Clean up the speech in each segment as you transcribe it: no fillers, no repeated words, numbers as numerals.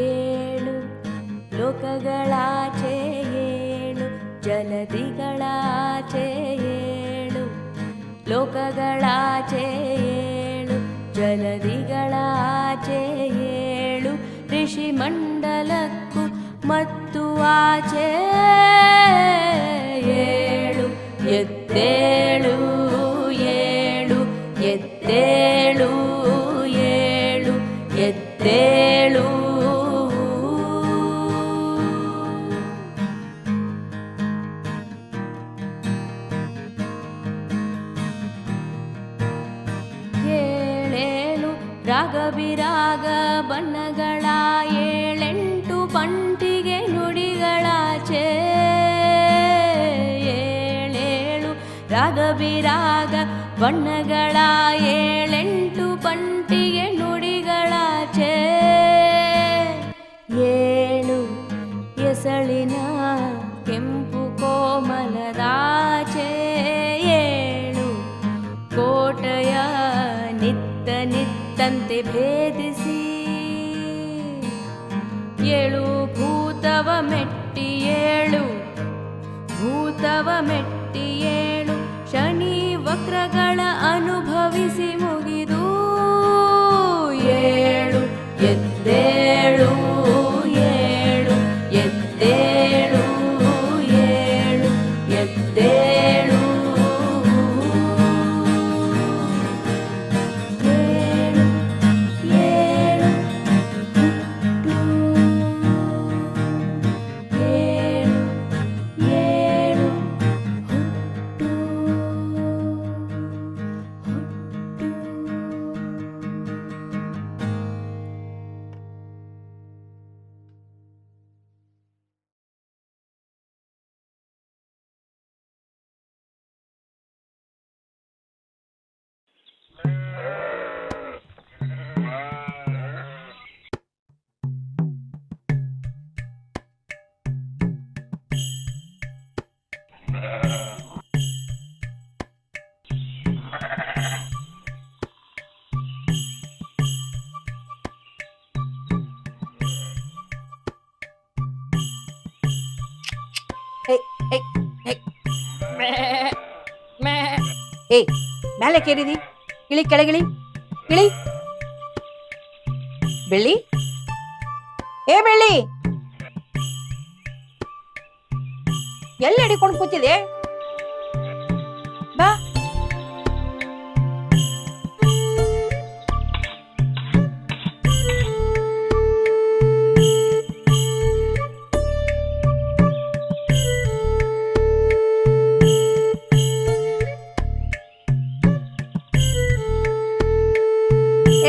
ಏಳು ಲೋಕಗಳಾಚೆ ಏಳು ಜಲಧಿಗಳಾಚೆ ಏಳು ಲೋಕಗಳಾಚೆ ಏಳು ಜಲಧಿಗಳಾಚೆ ಏಳು ಋಷಿ ಮಂಡಲಕ್ಕೂ ಮತ್ತು ಆಚೆ ಏಳು ಎದ್ದೇಳು ಏಳು ಎದ್ದೇಳು ಏಳು ಎದ್ದೇಳು ಏಳೇಳು ರಾಗವಿರಾಗ ಬಣ್ಣಗಳ ಏಳೆಂಟು ಪಂಟಿಗೆ ನುಡಿಗಳಾಚೆ ಏಳೇಳು ರಾಗವಿರಾಗ ಬಣ್ಣಗಳ ಏಳೆಂಟು ಪಂಟಿಗೆ ನುಡಿಗಳಾಚೆ ಏಳು ಎಸಳಿನ ಕೆಂಪು ಕೋಮಲದಾಚೆ ಏಳು ಕೋಟೆಯ ನಿತ್ತ ನಿತ್ತಂತೆ ಭೇದಿಸಿ ಏಳು ಭೂತವ ಮೆಟ್ಟಿ ಏಳು ಭೂತವ ಮೆಟ್ಟಿ ಏಳು ಶನಿ ವಕ್ರಗಳ ಅನುಭವಿಸಿ ಮುಗಿದು ಏಳು ಎದ್ದೇಳು ಏಳು ಎದ್ದೇಳು ಏಳು ಎದ್ದೇಳು ಏಳು ಏಳು ಏಳು ಏಳು ಏಯ್ ಮೇಲೆ ಕೇರಿದಿ ಇಳಿ ಕೆಳಗಿಳಿ ಇಳಿ ಬೆಳ್ಳಿ ಏ ಬೆಳ್ಳಿ ಎಲ್ಲಿ ಹಿಡಿಕೊಂಡು ಕೂತಿದೆ ಬಾ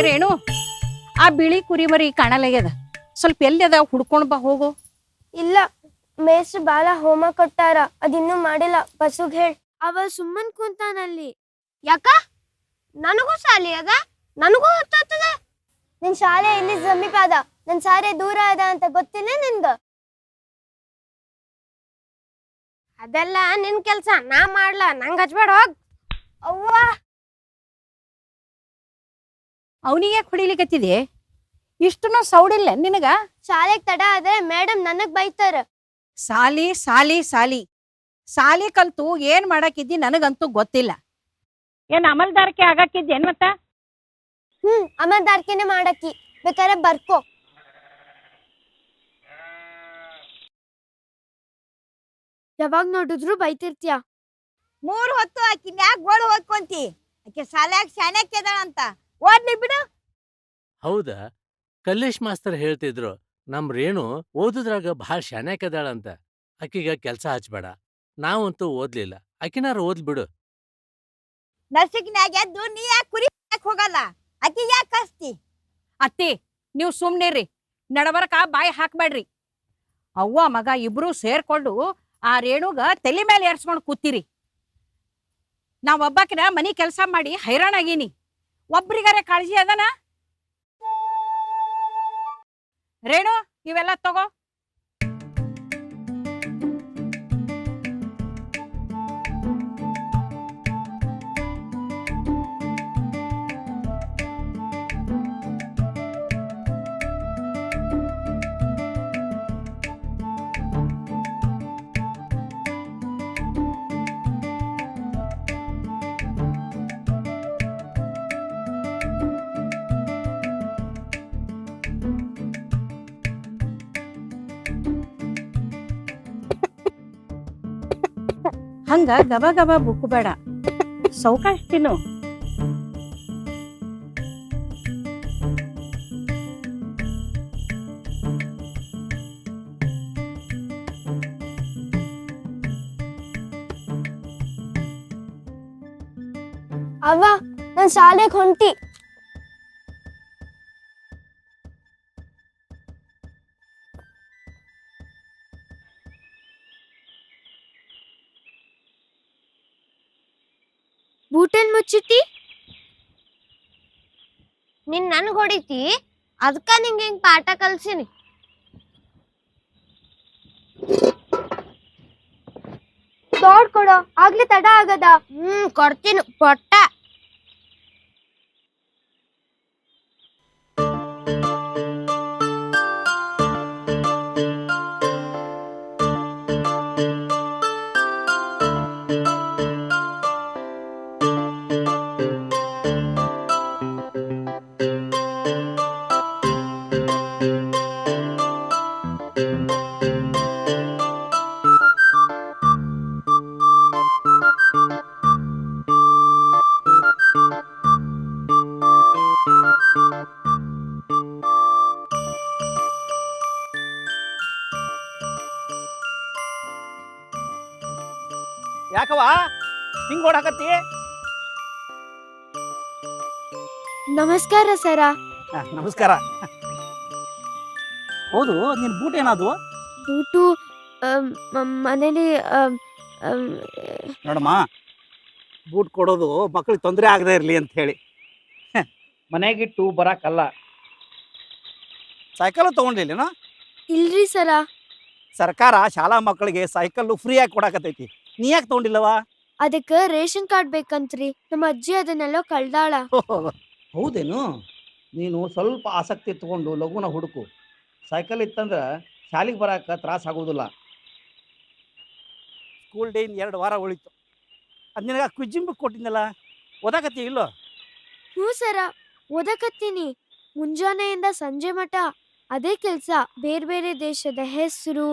ರೇಣು ಆ ಬಿಳಿ ಕುರಿಮರಿ ಕಾಣಲಾಗ್ಯದ ಸ್ವಲ್ಪ ಎಲ್ಲಿ ಅದ ಹುಡ್ಕೊಂಡ್ ಬಾ ಹೋಗು ಇಲ್ಲ ಮೇಷ್ಟ್ರು ಬಾಳ ಹೋಮ ಕೊಟ್ಟಾರ ಅದಿನ್ನೂ ಮಾಡಿಲ್ಲ ಬಸುಗ್ ಹೇಳ್ ಅವ ಸುಮ್ಮನ್ ಕುಂತಾನಲ್ಲಿ ಯಾಕ ನನಗೂ ಶಾಲೆ ಅದ ನನಗೂ ಗೊತ್ತಾಗ್ತದೆ ನಿನ್ ಶಾಲೆ ಇಲ್ಲಿ ಸಮೀಪ ಅದ ನನ್ ಶಾಲೆ ದೂರ ಅದ ಅಂತ ಗೊತ್ತಿಲ್ಲ ನಿನ್ಗ ಅದೆಲ್ಲ ನಿನ್ ಕೆಲ್ಸ ನಾ ಮಾಡ್ಲಾ ನಂಗ್ ಹಚ್ಬೇಡ ಹೋಗ್ ಅವ್ವ ಅವನಿಗೆ ಹೊಡಿಲಿಕತ್ತಿದೆ ಇಷ್ಟುನು ಸೌಡಿಲ್ಲ ನಿನಗ ಶಾಲೆಗ್ ತಡ ಆದ್ರೆ ಮೇಡಮ್ ನನಗ್ ಬೈತಾರ ಸಾಲಿ ಸಾಲಿ ಸಾಲಿ ಸಾಲಿ ಕಲ್ತು ಏನ್ ಮಾಡಾಕಿದ್ದಿ ನನಗಂತೂ ಗೊತ್ತಿಲ್ಲ ಏನ್ ಅಮಲ್ದಾರಕ್ಕೆ ಆಗಾಕಿದ್ದೇನ್ ಮತ್ತ ಅಮಲ್ದಾರ್ಕೆನೆ ಮಾಡಕ್ಕಿ ಬೇಕಾದ್ರೆ ಬರ್ಕೋ ಯಾವಾಗ ನೋಡಿದ್ರು ಬೈತಿರ್ತೀಯ 3 ಹೊತ್ತು ಆಕಿನ ಯಾಕೆ ಗೋಳು ಹೋಗ್ಕೊಂತಿ ಆಕೆ ಶಾಲ್ಯಾಗ ಶಾನ್ಯಾಕ್ಯದಾಳ ಅಂತ ಓದ್ಲಿ ಬಿಡು. ಹೌದಾ ಕಲ್ಲೇಶ್ ಮಾಸ್ತರ್ ಹೇಳ್ತಿದ್ರು ನಮ್ ರೇಣು ಓದುದ್ರಾಗ ಭಾಳ ಶಾನ್ಯಾಕದಾಳಂತ. ಆಕಿಗ ಕೆಲ್ಸ ಹಚ್ಬೇಡ. ನಾವಂತೂ ಓದ್ಲಿಲ್ಲ, ಆಕಿನಾರ ಓದ್ಬಿಡು. ನರ್ಸಿಕ್ನ್ಯಾಗ ಎದ್ದು ನೀ ಯಾಕೆ ಕುರಿ ಹೋಗಲ್ಲ, ಆಕಿಗೆ ಯಾಕೆ ಕಸ್ತಿ? ಅತ್ತಿ ನೀವು ಸುಮ್ನಿರ್ರಿ, ನಡಬರ್ಕ ಬಾಯಿ ಹಾಕ್ಬೇಡ್ರಿ. ಅವ್ವ ಮಗ ಇಬ್ರು ಸೇರ್ಕೊಂಡು ಆ ರೇಣುಗ ತಲೆ ಮೇಲೆ ಏರ್ಸ್ಕೊಂಡು ಕೂತಿರಿ. ನಾವ್ ಒಬ್ಬಾಕಿನ ಮನಿ ಕೆಲಸ ಮಾಡಿ ಹೈರಾಣಾಗೀನಿ, ಒಬ್ರಿಗಾರೆ ಕಾಳಜಿ ಅದನ? ರೇಣು ಇವೆಲ್ಲ ತಗೋ. ಹಂಗ ಗಬ ಗಬ ಬುಕ್ಬೇಡ, ಸೌಕಾಶ ತಿನ್ನು. ಅವ್ವ ನಾನ್ ಶಾಲೆಗೆ ಹೊಂಟಿ. ಬೂಟನ್ ಮುಚ್ಚಿಟ್ಟಿ ನೀನ್ ನನ್ಗ್ ಹೊಡಿತಿ, ಅದಕ್ಕ ನಿಂಗೆ ಹಿಂಗ್ ಪಾಠ ಕಲ್ಸಿನಿ. ದೊಡ್ಡ ಕೊಡೋ, ಆಗ್ಲೇ ತಡ ಆಗದ. ಕೊಡ್ತೀನಿ ಪೊಟ್ಟ. ಯಾಕವ ಹಿಂಗ್ ಓಡಾಕತ್ತಿ? ನಮಸ್ಕಾರ ಸರ. ನಮಸ್ಕಾರ. ಹೌದು, ನಿನ್ ಬೂಟ್ ಏನಾದು? ಬೂಟು ಮನೇಲಿ ನೋಡಮ್ಮ, ಬೂಟ್ ಕೊಡೋದು ಮಕ್ಳಿಗೆ ತೊಂದರೆ ಆಗದೆ ಇರ್ಲಿ ಅಂತ ಹೇಳಿ ಮನೆಗಿಟ್ಟು ಬರಾಕಲ್ಲ. ಸೈಕಲ್ ತಗೊಂಡಿಲ್ಲೇನೋ? ಇಲ್ರಿ ಸರ. ಸರ್ಕಾರ ಶಾಲಾ ಮಕ್ಕಳಿಗೆ ಸೈಕಲ್ ಫ್ರೀಯಾಗಿ ಕೊಡಾಕತೈತಿ, ನೀ ಯಾಕೆ ತಗೊಂಡಿಲ್ಲವಾ? ಅದಕ್ಕ ರೇಷನ್ ಕಾರ್ಡ್ ಬೇಕಂತ್ರಿ. ನಮ್ಮ ಅಜ್ಜಿ ಅದನ್ನೆಲ್ಲ ಕಳ್ದಾಳ. ಹೌದೇನು? ನೀನು ಸ್ವಲ್ಪ ಆಸಕ್ತಿ ತಗೊಂಡು ಲಘುನ ಹುಡುಕು. ಸೈಕಲ್ ಇತ್ತಂದ್ರೆ ಶಾಲೆಗೆ ಬರಾಕ ತ್ರಾಸ ಆಗೋದಿಲ್ಲ. ಸ್ಕೂಲ್ ಡೇ 2 ವಾರ ಉಳಿತು. ಅದು ನಿನಗೆ ಕ್ವಿಜ್ಜಿಂಗ್ ಬುಕ್ ಕೊಟ್ಟಿದ್ನಲ್ಲ, ಓದಾಕತ್ತಿ ಇಲ್ಲೋ? ಹ್ಞೂ ಸರ, ಓದಕತ್ತೀನಿ. ಮುಂಜಾನೆಯಿಂದ ಸಂಜೆ ಮಠ ಅದೇ ಕೆಲಸ. ಬೇರೆ ಬೇರೆ ದೇಶದ ಹೆಸರು,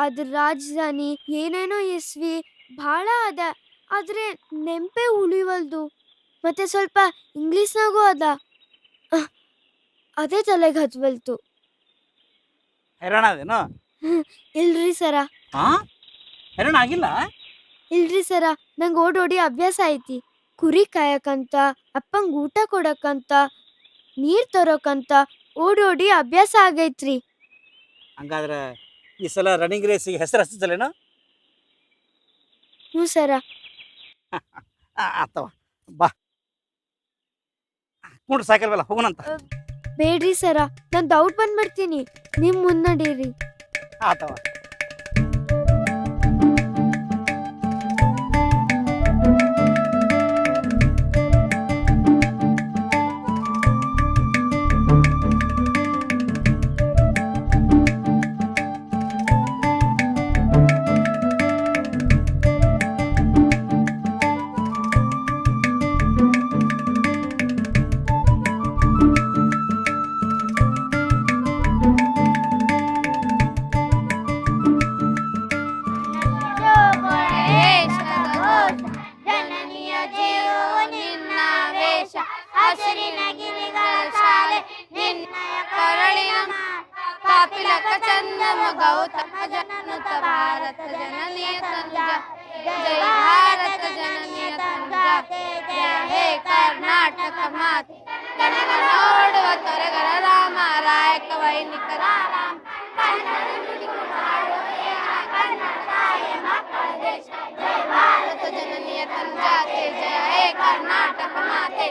ಅದ್ರ ರಾಜಧಾನಿ, ಏನೇನೋ ಇಸ್ವಿ ಭಾಳ ಅದ. ಆದ್ರೆ ನೆಂಪೆ ಉಳಿವಲ್ದು. ಮತ್ತೆ ಸ್ವಲ್ಪ ಇಂಗ್ಲೀಷ್ನಾಗೂ ಅದ. ಅದೇ ತಲೆಗೆ ಹತ್ವಲ್ತು. ಹೈರಾಣ ಅದೇನೋ? ಇಲ್ರಿ ಸರ. ಹಾ, ಹೈರಾಣ ಆಗಿಲ್ಲ? ಇಲ್ರಿ ಸರ, ನಂಗೆ ಓಡೋಡಿ ಅಭ್ಯಾಸ ಐತಿ. ಕುರಿ ಕಾಯಕಂತ, ಅಪ್ಪಂಗೆ ಊಟ ಕೊಡಕ್ಕಂತ, ನೀರ್ ತರೋಕಂತ ಓಡೋಡಿ ಅಭ್ಯಾಸ ಆಗೈತ್ರಿ. ಹಂಗಾದ್ರೆ ಈ ಸಲ ರನ್ನಿಂಗ್ ರೇಸಿಗೆ ಹೆಸರು ಹಚ್ಚಿಸಲೇನೋ? ಹ್ಞೂ ಸರ. ಆತವ, ಬಾ ನೋಡ್ರಿ ಸೈಕಲ್ ಮೇಲೆ ಹೋಗೋಣಂತ. ಬೇಡ್ರಿ ಸರ, ನಾನು ದೌಡ್ ಬಂದ್ಬಿಡ್ತೀನಿ, ನಿಮ್ ಮುನ್ನಡೀರಿ. ಆತವ. ಹಸಿರಿನ ಗಿರಿಗಳ ಶಾಲೆ ನಿನ್ನಯ ಕರಳಿನ ಕಾಪಿಲಕ ಚಂದಮ ಗೌತಮ ಜನನುತ ಭಾರತ ಜನನಿಯ ತಂಜ ಜಯ ಭಾರತ ಜನನಿಯ ತಂಜ ಜಯ ಹೇ ಕರ್ನಾಟಕ ಮಾತೆ ಗಣಗಳ ನೋಡುವ ತೊರೆಗರ ರಾಮ ರಾಯಕ ವೈನಿಕ ರಾಮ ಕನ್ನಡ ನುಡಿ ಹಾಡುವೆಯ ಕನ್ನಡ ತಾಯಿಯ ಮಕ್ಕಳ ದೇಶ ಜಯ ಭಾರತ ಜನನಿಯ ತಂಜಾತೆ ಜಯ ಹೇ ಕರ್ನಾಟಕ ಮಾತೆ.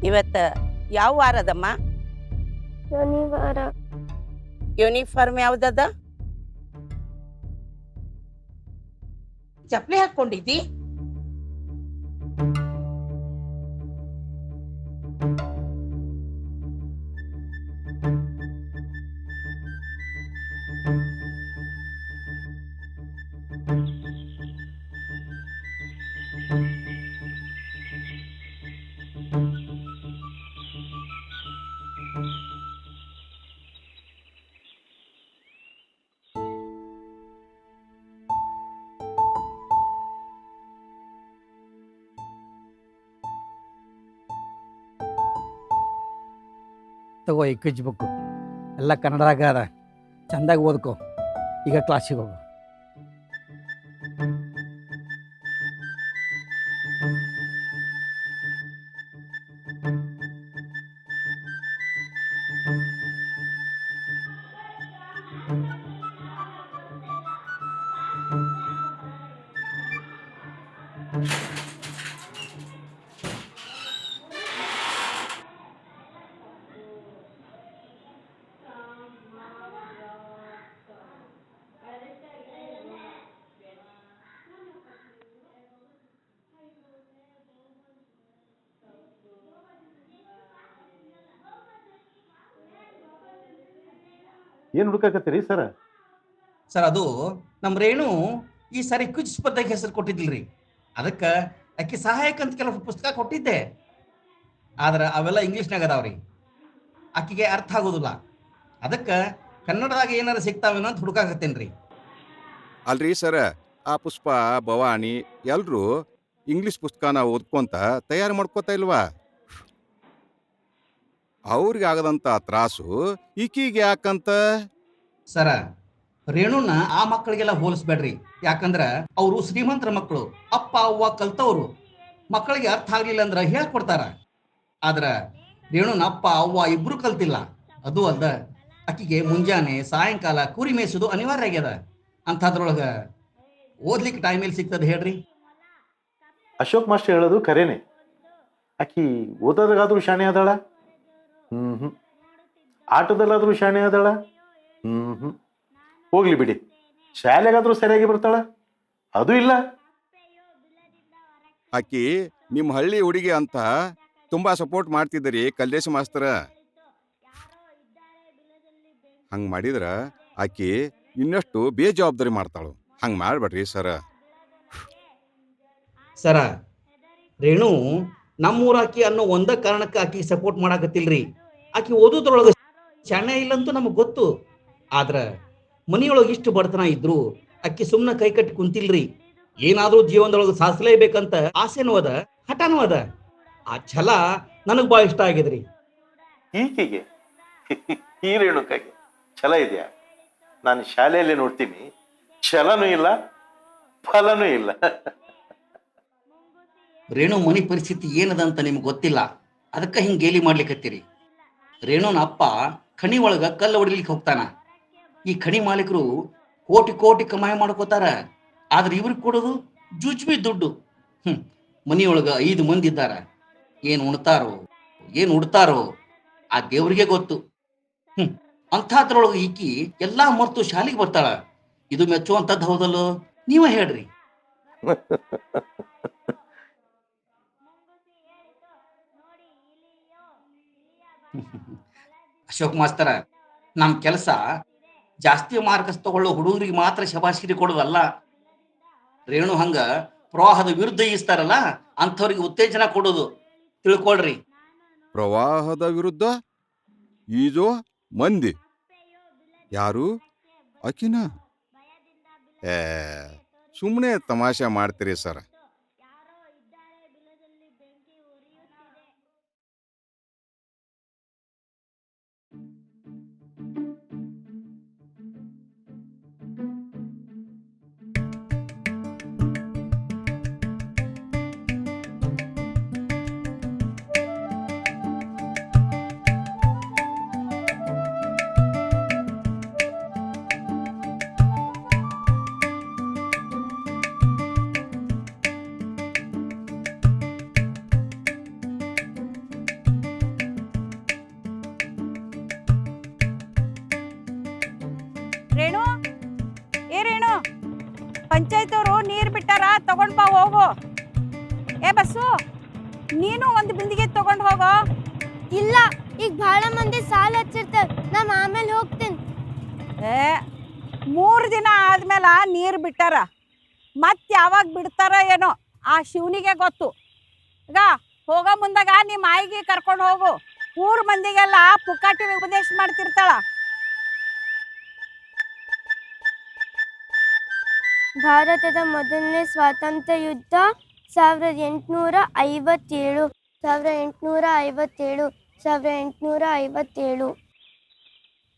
ಇವತ್ತ ಯಾವ ವಾರದಮ್ಮ? ಶನಿವಾರ. ಯೂನಿಫಾರ್ಮ್ ಯಾವ್ದದ? ಚಪ್ಲಿ ಹಾಕೊಂಡಿದ್ದಿ? ತಗೋ ಈ ಕ್ವಿಜ್ ಬುಕ್ಕು ಎಲ್ಲ ಕನ್ನಡದಾಗ ಅದ, ಚಂದಾಗಿ ಓದ್ಕೋ. ಈಗ ಕ್ಲಾಸಿಗೆ ಹೋಗು. ಏನು ಹುಡುಕಾಕತ್ತೀರಿ ಸರ? ಸರ್ ಅದು ನಮ್ಮ ರೇಣು ಈ ಸಾರಿ ಕ್ವಿಜ್ ಸ್ಪರ್ಧೆಗೆ ಹೆಸರು ಕೊಟ್ಟಿದ್ದಿಲ್ರಿ, ಅದಕ್ಕೆ ಆಕೆ ಸಹಾಯಕ ಅಂತ ಕೆಲವು ಪುಸ್ತಕ ಕೊಟ್ಟಿದ್ದೆ. ಆದ್ರೆ ಅವೆಲ್ಲ ಇಂಗ್ಲೀಷ್ನಾಗ ಅದಾವ್ರಿ, ಆಕೆಗೆ ಅರ್ಥ ಆಗೋದಿಲ್ಲ. ಅದಕ್ಕೆ ಕನ್ನಡದಾಗ ಏನಾರು ಸಿಗ್ತಾವೇನೋ ಅಂತ ಹುಡುಕಾಕತ್ತೇನ್ರಿ. ಅಲ್ರಿ ಸರ, ಆ ಪುಷ್ಪ ಭವಾನಿ ಎಲ್ರೂ ಇಂಗ್ಲಿಷ್ ಪುಸ್ತಕನ ಓದ್ಕೊಂತ ತಯಾರು ಮಾಡ್ಕೋತಾ ಇಲ್ವಾ? ಅವ್ರಿಗೆ ಆಗದಂತ ತ್ರಾಸು ಈಕಿಗೆ ಯಾಕಂತ? ಸರ, ರೇಣುನ ಆ ಮಕ್ಕಳಿಗೆಲ್ಲ ಹೋಲಿಸ್ಬೇಡ್ರಿ. ಯಾಕಂದ್ರ ಅವರು ಶ್ರೀಮಂತರ ಮಕ್ಕಳು, ಅಪ್ಪ ಅವ್ವ ಕಲ್ತವ್ರು. ಮಕ್ಕಳಿಗೆ ಅರ್ಥ ಆಗ್ಲಿಲ್ಲ ಅಂದ್ರ ಹೇಳ್ಕೊಡ್ತಾರ. ಆದ್ರ ರೇಣುನ ಅಪ್ಪ ಅವ್ವ ಇಬ್ರು ಕಲ್ತಿಲ್ಲ. ಅದು ಅಲ್ದ ಆಕಿಗೆ ಮುಂಜಾನೆ ಸಾಯಂಕಾಲ ಕುರಿ ಮೇಯಿಸೋದು ಅನಿವಾರ್ಯ ಆಗ್ಯದ. ಅಂಥದ್ರೊಳಗ ಓದ್ಲಿಕ್ಕೆ ಟೈಮ್ ಎಲ್ಲಿ ಸಿಗ್ತದ ಹೇಳ್ರಿ? ಅಶೋಕ್ ಮಾಸ್ಟರ್ ಹೇಳೋದು ಖರೇನೆ. ಆಕಿ ಓದೋದಾಗಾದ್ರೂ ಶಾಣೆ ಅದಾಳ? ಆಟದಲ್ಲಾದ್ರೂ ಶಾಣೆ ಅದಾಳ? ಹೋಗ್ಲಿ ಬಿಡಿ, ಶಾಲೆಗಾದ್ರೂ ಸರಿಯಾಗಿ ಬರ್ತಾಳ? ಅದು ಇಲ್ಲ. ಆಕಿ ನಿಮ್ಮ ಹಳ್ಳಿ ಹುಡುಗಿ ಅಂತ ತುಂಬಾ ಸಪೋರ್ಟ್ ಮಾಡ್ತಿದ್ದೀರಿ ಕಲ್ಲೇಶ್ ಮಾಸ್ತರ. ಹಂಗೆ ಮಾಡಿದ್ರ ಆಕಿ ಇನ್ನಷ್ಟು ಬೇಜವಾಬ್ದಾರಿ ಮಾಡ್ತಾಳು. ಹಂಗೆ ಮಾಡ್ಬೇಡ್ರಿ ಸರ. ಸರ, ರೇಣು ನಮ್ಮೂರಾಕಿ ಅನ್ನೋ ಒಂದ ಕಾರಣಕ್ಕೆ ಆಕಿ ಸಪೋರ್ಟ್ ಮಾಡಾಕತ್ತಿಲ್ರಿ. ಆಕಿ ಓದೋದ್ರೊಳಗೆ ಶಾಣೆ ಇಲ್ಲಂತೂ ನಮಗ್ ಗೊತ್ತು. ಆದ್ರ ಮನಿಯೊಳಗೆ ಇಷ್ಟು ಬಡತನ ಇದ್ರು ಆಕಿ ಸುಮ್ಮನೆ ಕೈ ಕಟ್ಟಿ ಕುಂತಿಲ್ರಿ. ಏನಾದ್ರೂ ಜೀವನದೊಳಗೆ ಸಾಧಿಸಲೇಬೇಕಂತ ಆಸೆನೂ ಅದ, ಹಠನೂ ಅದ. ಆ ಛಲ ನನಗ್ ಬಹಳ ಇಷ್ಟ ಆಗಿದ್ರಿ. ಈಕೆಗೆ ಈ ರೇಣುಕಾಗೆ ಛಲ ಇದೆಯಾ? ನಾನು ಶಾಲೆಯಲ್ಲಿ ನೋಡ್ತೀನಿ, ಛಲನೂ ಇಲ್ಲ, ಫಲನೂ ಇಲ್ಲ. ರೇಣು ಮನಿ ಪರಿಸ್ಥಿತಿ ಏನದ ಅಂತ ನಿಮ್ಗೆ ಗೊತ್ತಿಲ್ಲ, ಅದಕ್ಕೆ ಹಿಂಗೆ ಗೇಲಿ ಮಾಡ್ಲಿಕ್ಕತ್ತೀರಿ. ರೇಣುನ ಅಪ್ಪ ಖಣಿ ಒಳಗ ಕಲ್ಲು ಹೊಡಿಲಿಕ್ಕೆ ಹೋಗ್ತಾನ. ಈ ಖಣಿ ಮಾಲೀಕರು ಕೋಟಿ ಕೋಟಿ ಕಮಾಯಿ ಮಾಡ್ಕೋತಾರ. ಆದ್ರೆ ಇವ್ರಿಗೆ ಕೊಡೋದು ಜುಜ್ಬಿ ದುಡ್ಡು. ಮನಿಯೊಳಗ 5 ಮಂದಿ ಇದ್ದಾರ. ಏನ್ ಉಣ್ತಾರೋ ಏನ್ ಉಡ್ತಾರೋ ಆ ದೇವ್ರಿಗೆ ಗೊತ್ತು. ಅಂಥದ್ರೊಳಗ ಈಕಿ ಎಲ್ಲಾ ಮರ್ತು ಶಾಲೆಗೆ ಬರ್ತಾಳ. ಇದು ಮೆಚ್ಚುವಂಥದ್ದು ಹೌದಲ್ಲೋ? ನೀವ ಹೇಳ್ರಿ. ಅಶೋಕ್ ಮಾಸ್ತರ, ನಮ್ ಕೆಲಸ ಜಾಸ್ತಿ ಮಾರ್ಕಸ್ ತಗೊಳ್ಳೋ ಹುಡುಗರಿಗೆ ಮಾತ್ರ ಶಬಾಶ್ಗಿರಿ ಕೊಡೋದಲ್ಲ. ರೇಣು ಹಂಗ ಪ್ರವಾಹದ ವಿರುದ್ಧ ಈಸ್ತಾರಲ್ಲ, ಅಂಥವ್ರಿಗೆ ಉತ್ತೇಜನ ಕೊಡೋದು. ತಿಳ್ಕೊಳ್ರಿ. ಪ್ರವಾಹದ ವಿರುದ್ಧ ಈಜೋ ಮಂದಿ ಯಾರು? ಅಕಿನ? ಸುಮ್ಮನೆ ತಮಾಷೆ ಮಾಡ್ತೀರಿ ಸರ. ರೇಣು, ಏ ರೇಣು, ಪಂಚಾಯತ್ ಅವರು ನೀರ್ ಬಿಟ್ಟಾರ, ತಗೊಂಡ್ ಬಾ ಹೋಗು. ಏ ಬಸ್ಸು, ನೀನು ಒಂದು ಬಿಂದಿಗೆ ತಗೊಂಡ್ ಹೋಗೋ. ಇಲ್ಲ, ಈಗ ಬಹಳ ಮಂದಿ ಸಾಲ ಹಚ್ಚಿರ್ತಾರ, ನಾ ಆಮೇಲೆ ಹೋಗ್ತೇನೆ. 3 ದಿನ ಆದ್ಮೇಲೆ ನೀರ್ ಬಿಟ್ಟಾರ, ಮತ್ ಯಾವಾಗ ಬಿಡ್ತಾರ ಏನೋ ಆ ಶಿವನಿಗೆ ಗೊತ್ತು. ಈಗ ಹೋಗೋ ಮುಂದಾಗ ನಿಮ್ಮ ಆಯಿಗೆ ಕರ್ಕೊಂಡು ಹೋಗು. ಊರ್ ಮಂದಿಗೆಲ್ಲ ಪುಕ್ಕಾಟಿ ಉಪದೇಶ ಮಾಡ್ತಿರ್ತಾಳ. ಭಾರತದ ಮೊದಲನೇ ಸ್ವಾತಂತ್ರ್ಯ ಯುದ್ಧ 1857. 1857.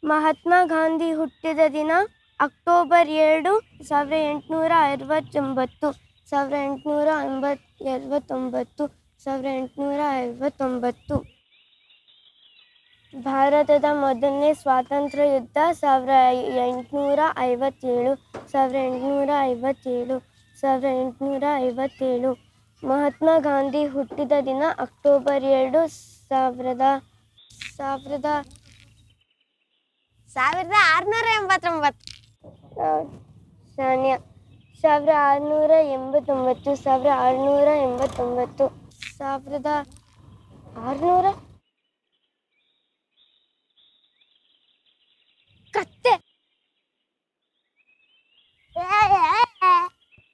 ಮಹಾತ್ಮ ಗಾಂಧಿ ಹುಟ್ಟಿದ ದಿನ ಅಕ್ಟೋಬರ್ 2, 1869. 1859. ಭಾರತದ ಮೊದಲನೇ ಸ್ವಾತಂತ್ರ್ಯ ಯುದ್ಧ 1857. 1857. ಮಹಾತ್ಮ ಗಾಂಧಿ ಹುಟ್ಟಿದ ದಿನ ಅಕ್ಟೋಬರ್ 2, 1689. ಶಾನ್ಯ 1689. 1600. ಕತ್ತೆ.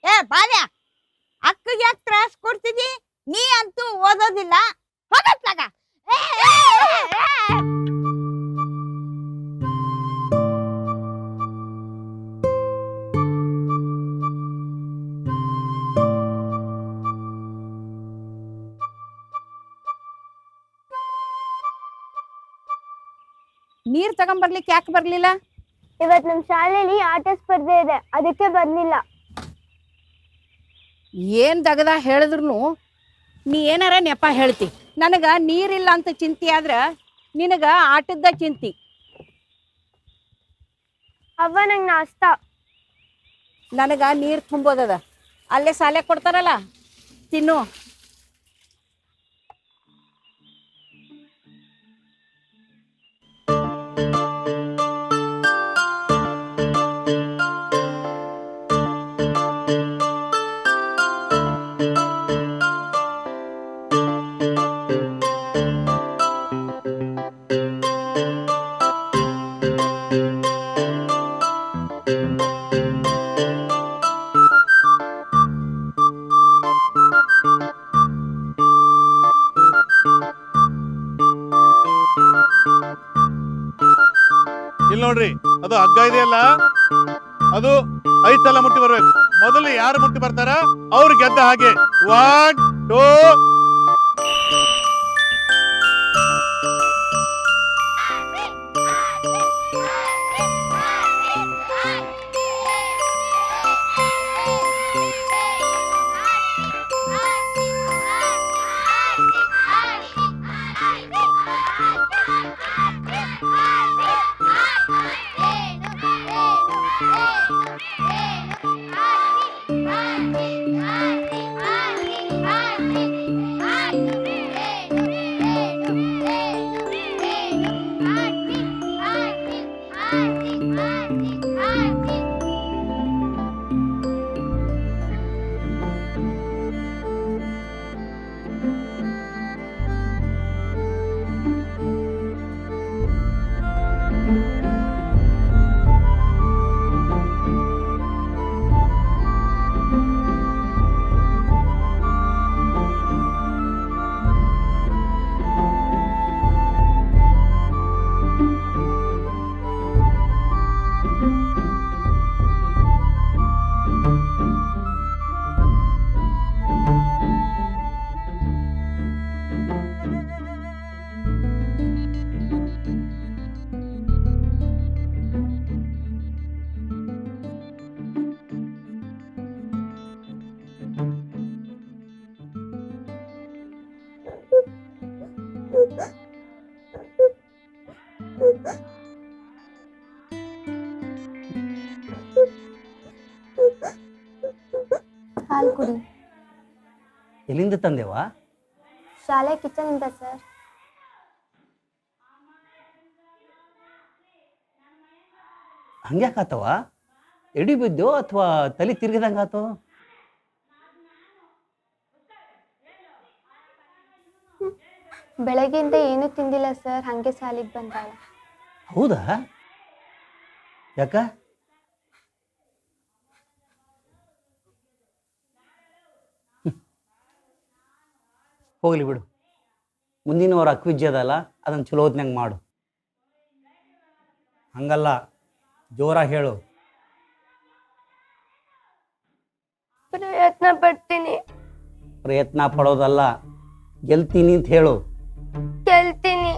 ಏ ಬಾಲ್ಯ, ಅಕ್ಕಗೆ ಯಾಕೆ ತ್ರಾಸ ಕೊಡ್ತಿದಿ? ನೀ ಅಂತೂ ಓದೋದಿಲ್ಲ, ಹೋಗತ್ಲಾಗ. ನೀರ್ ತಗೊಂಬರ್ಲಿಕ್ಕೆ ಯಾಕೆ ಬರ್ಲಿಲ್ಲ? ಇವತ್ತು ನಮ್ಮ ಶಾಲೆಯಲ್ಲಿ ಆಟ ಸ್ಪರ್ಧೆ ಇದೆ, ಅದಕ್ಕೆ ಬರ್ಲಿಲ್ಲ. ಏನ್ ದಗದ ಹೇಳಿದ್ರು ನೀ ಏನಾರ ನೆಪ ಹೇಳ್ತಿ. ನನಗ ನೀರಿಲ್ಲ ಅಂತ ಚಿಂತೆ ಆದ್ರ ನಿನಗ ಆಟದ ಚಿಂತಿ. ಅವ್ವ ನಂಗೆ ನಾಷ್ಟಾ. ನನಗ ನೀರ್ ತುಂಬೋದದ, ಅಲ್ಲೇ ಸಾಲೆ ಕೊಡ್ತಾರಲ್ಲ, ತಿನ್ನು. ಇಲ್ಲಿ ನೋಡ್ರಿ, ಅದು ಹಗ್ಗ ಇದೆಯಲ್ಲ, ಅದು 5 ಸಲ ಮುಟ್ಟಿ ಬರ್ಬೇಕು. ಮೊದಲು ಯಾರು ಮುಟ್ಟಿ ಬರ್ತಾರ ಅವ್ರು ಗೆದ್ದ ಹಾಗೆ. 1, 2. ಹಾಲು ಕುಡಿ. ಎಲ್ಲಿಂದ ತಂದೆವಾ? ಶಾಲೆ ಕಿಚನ್ ಇಂದ ಸರ್. ಹಂಗ್ಯಾಕಾತವ? ಎಡಿ ಬಿದ್ದೋ ಅಥವಾ ತಲೆ ತಿರ್ಗಿದಂಗ ಆತೋ? ಬೆಳಗ್ಗೆಯಿಂದ ಏನೂ ತಿಂದಿಲ್ಲ ಸರ್, ಹಂಗೆ ಶಾಲೆಗೆ ಬಂದಾಳ. ಹೌದಾ? ಯಾಕ? ಹೋಗ್ಲಿ ಬಿಡು, ಮುಂದಿನ ವಾರ ಅಕ್ವಿಜ್ಜೆ ಅದಲ್ಲ, ಅದನ್ನು ಚಲೋ ಹೊತ್ನ್ಯಾಗ ಮಾಡು. ಹಂಗಲ್ಲ, ಜೋರಾಗಿ ಹೇಳು. ಪ್ರಯತ್ನ ಪಡ್ತೀನಿ. ಪ್ರಯತ್ನ ಪಡೋದಲ್ಲ, ಗೆಲ್ತೀನಿ ಅಂತ ಹೇಳು. ಗೆಲ್ತೀನಿ.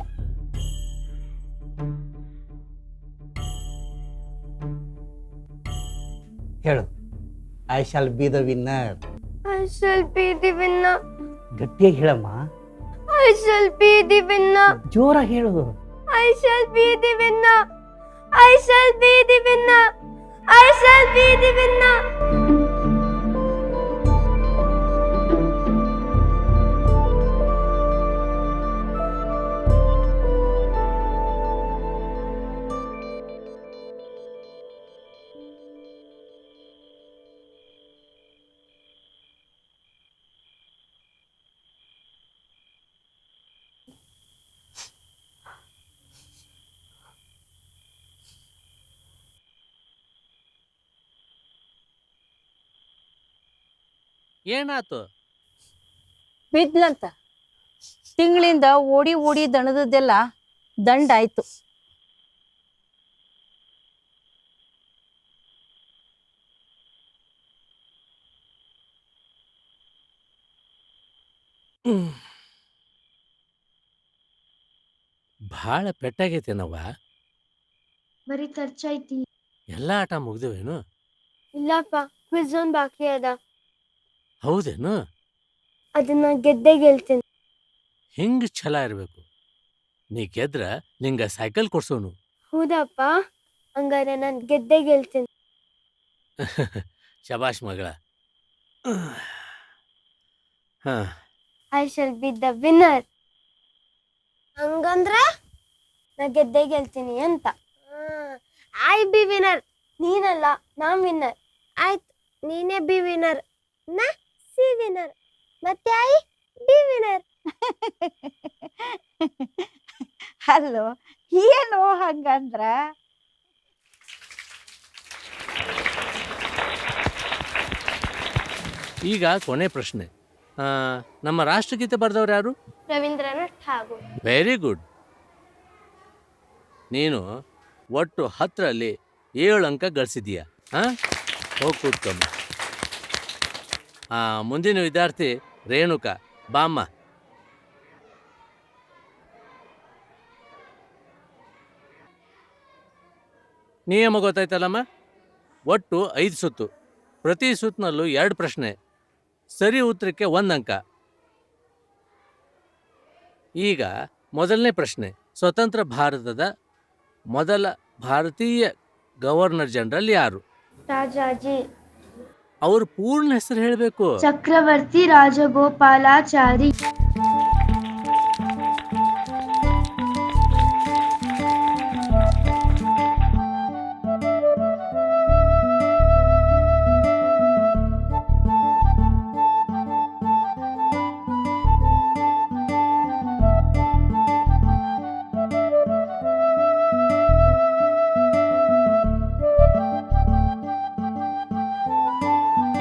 ಹೇಳು. I shall be the winner. I shall be the winner. ಗಟ್ಟಿಯಾಗಿ ಹೇಳಮ್ಮ. I shall be the winner. ಜೋರಾಗಿ ಹೇಳು. I shall be the winner. I shall be the winner. I shall be the winner. ಏನಾತು? ಬಿದ್ಲಂತ. ತಿಂಗಳಿಂದ ಓಡಿ ಓಡಿ ದಣದದ್ದೆಲ್ಲ ದಂಡ ಆಯ್ತು. ಭಾಳ ಪೆಟ್ಟಾಗೈತೇನವ್ವ? ಬರೀ ಖರ್ಚೈತಿ. ಎಲ್ಲ ಆಟ ಮುಗ್ದವೇನು? ಇಲ್ಲಪ್ಪ, ಕ್ವಿಜ್ ಒಂದ್ ಬಾಕಿ ಅದ. ಹೌದೇನು? ಅದನ್ನ ಗೆದ್ದೆ ಗೆಲ್ತೀನಿ. ಹಿಂಗ್ ಛಲ ಇರ್ಬೇಕು. ನೀ ಗೆದ್ರ ನಿಂಗ ಸೈಕಲ್ ಕೊಡ್ಸೋನು. ಹೌದಪ್ಪ, ಹಂಗಾರೆ ನಾನು ಗೆದ್ದೆ ಗೆಲ್ತೀನಿ. ಶಬಾಷ್ ಮಗಳ. ಹಾ, I shall be the winner. ಹಂಗಂದ್ರೆ ನಾ ಗೆದ್ದೆ ಗೆಲ್ತೀನಿ ಅಂತ. I be winner. ನೀನಲ್ಲ, ನಾನ್ ವಿನ್ನರ್. ಆಯ್ತು, ನೀನೇ ಬಿ ವಿನ್ನರ್, ನಾ ಸಿ ವಿನ್ನರ್, ಮತ್ತೆ ಐ ಬಿ ವಿನ್ನರ್. ಅಲ್ಲೋ ಏನು ಹಂಗಂದ್ರ? ಈಗ ಕೊನೆ ಪ್ರಶ್ನೆ. ನಮ್ಮ ರಾಷ್ಟ್ರಗೀತೆ ಬರೆದವ್ರು ಯಾರು? ರವೀಂದ್ರನಾಥ್ ಠಾಗೂರ್. Very good. ನೀನು ಒಟ್ಟು 10ರಲ್ಲಿ 7 ಅಂಕ ಗಳಿಸಿದೀಯ. ಹಾಂ, ಹೋಗಿ ಕೂತ್ಕೊಮ್ಮ. ಮುಂದಿನ ವಿದ್ಯಾರ್ಥಿ ರೇಣುಕಾ, ಬಾಮ್ಮ. ನಿಯಮ ಗೊತ್ತಾಯ್ತಲ್ಲಮ್ಮ? ಒಟ್ಟು 5 ಸುತ್ತು. ಪ್ರತಿ ಸುತ್ತಿನಲ್ಲೂ 2 ಪ್ರಶ್ನೆ. ಸರಿ ಉತ್ತರಕ್ಕೆ 1 ಅಂಕ. ಈಗ ಮೊದಲನೇ ಪ್ರಶ್ನೆ. ಸ್ವತಂತ್ರ ಭಾರತದ ಮೊದಲ ಭಾರತೀಯ ಗವರ್ನರ್ ಜನರಲ್ ಯಾರು? ರಾಜಾಜಿ. ಅವ್ರ ಪೂರ್ಣ ಹೆಸರು ಹೇಳಬೇಕು. ಚಕ್ರವರ್ತಿ ರಾಜಗೋಪಾಲಾಚಾರಿ.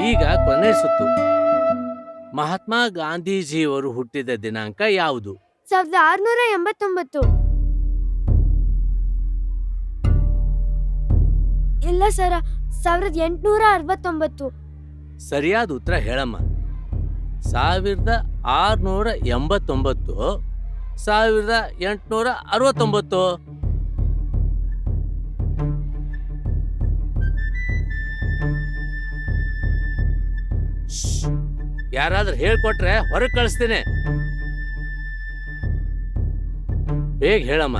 ಈಗ ಕೊನೆ ಸುತ್ತು. ಮಹಾತ್ಮ ಗಾಂಧೀಜಿಯವರು ಹುಟ್ಟಿದ ದಿನಾಂಕ ಯಾವುದು? 1689. ಇಲ್ಲ ಸರ, 1869. ಸರಿಯಾದ ಉತ್ತರ ಹೇಳಮ್ಮ. 1689, 1869. ಯಾರಾದ್ರೂ ಹೇಳ್ಕೊಟ್ರೆ ಹೊರಗೆ ಕಳಿಸ್ತೇನೆ. ಬೇಗ ಹೇಳಮ್ಮ,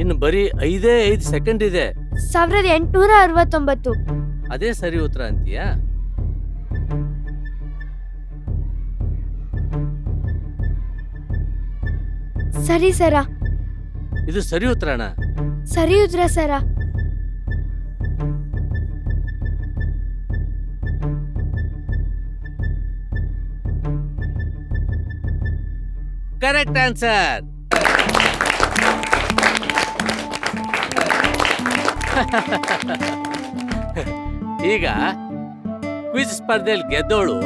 ಇನ್ನು ಬರೀ 5 ಸೆಕೆಂಡ್ ಇದೆ. 1869. ಅದೇ ಸರಿ ಉತ್ತರ ಅಂತೀಯಾ? ಸರಿ ಸರ. ಇದು ಸರಿ ಉತ್ತರನಾ? ಸರಿ ಉತ್ತರ ಸರ. Correct answer. ಈಗ ಕ್ವಿಜ್ ಸ್ಪರ್ಧೆಯಲ್ಲಿ ಗೆದ್ದೋಳು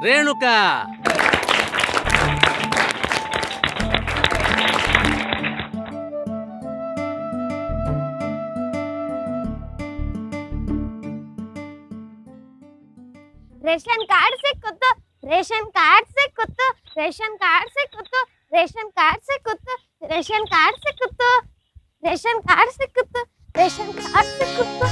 ರೇಣುಕಾ. ರೇಷನ್ ಕಾರ್ಡ್ ಸಿಕ್ಕಿತು, ರೇಷನ್ ಕಾರ್ಡ್ ಸಿಕ್ಕಿತು, ರೇಷನ್ ಕಾರ್ಡ್ ಸಿಕ್ಕಿತು, ರೇಷನ್ ಕಾರ್ಡ್ ಸಿಕ್ಕಿತು, ರೇಷನ್ ಕಾರ್ಡ್ ಸಿಕ್ಕಿತು, ರೇಷನ್ ಕಾರ್ಡ್ ಸಿಕ್ಕಿತು, ರೇಷನ್ ಕಾರ್ಡ್ ಸಿಕ್ಕಪ್ಪ.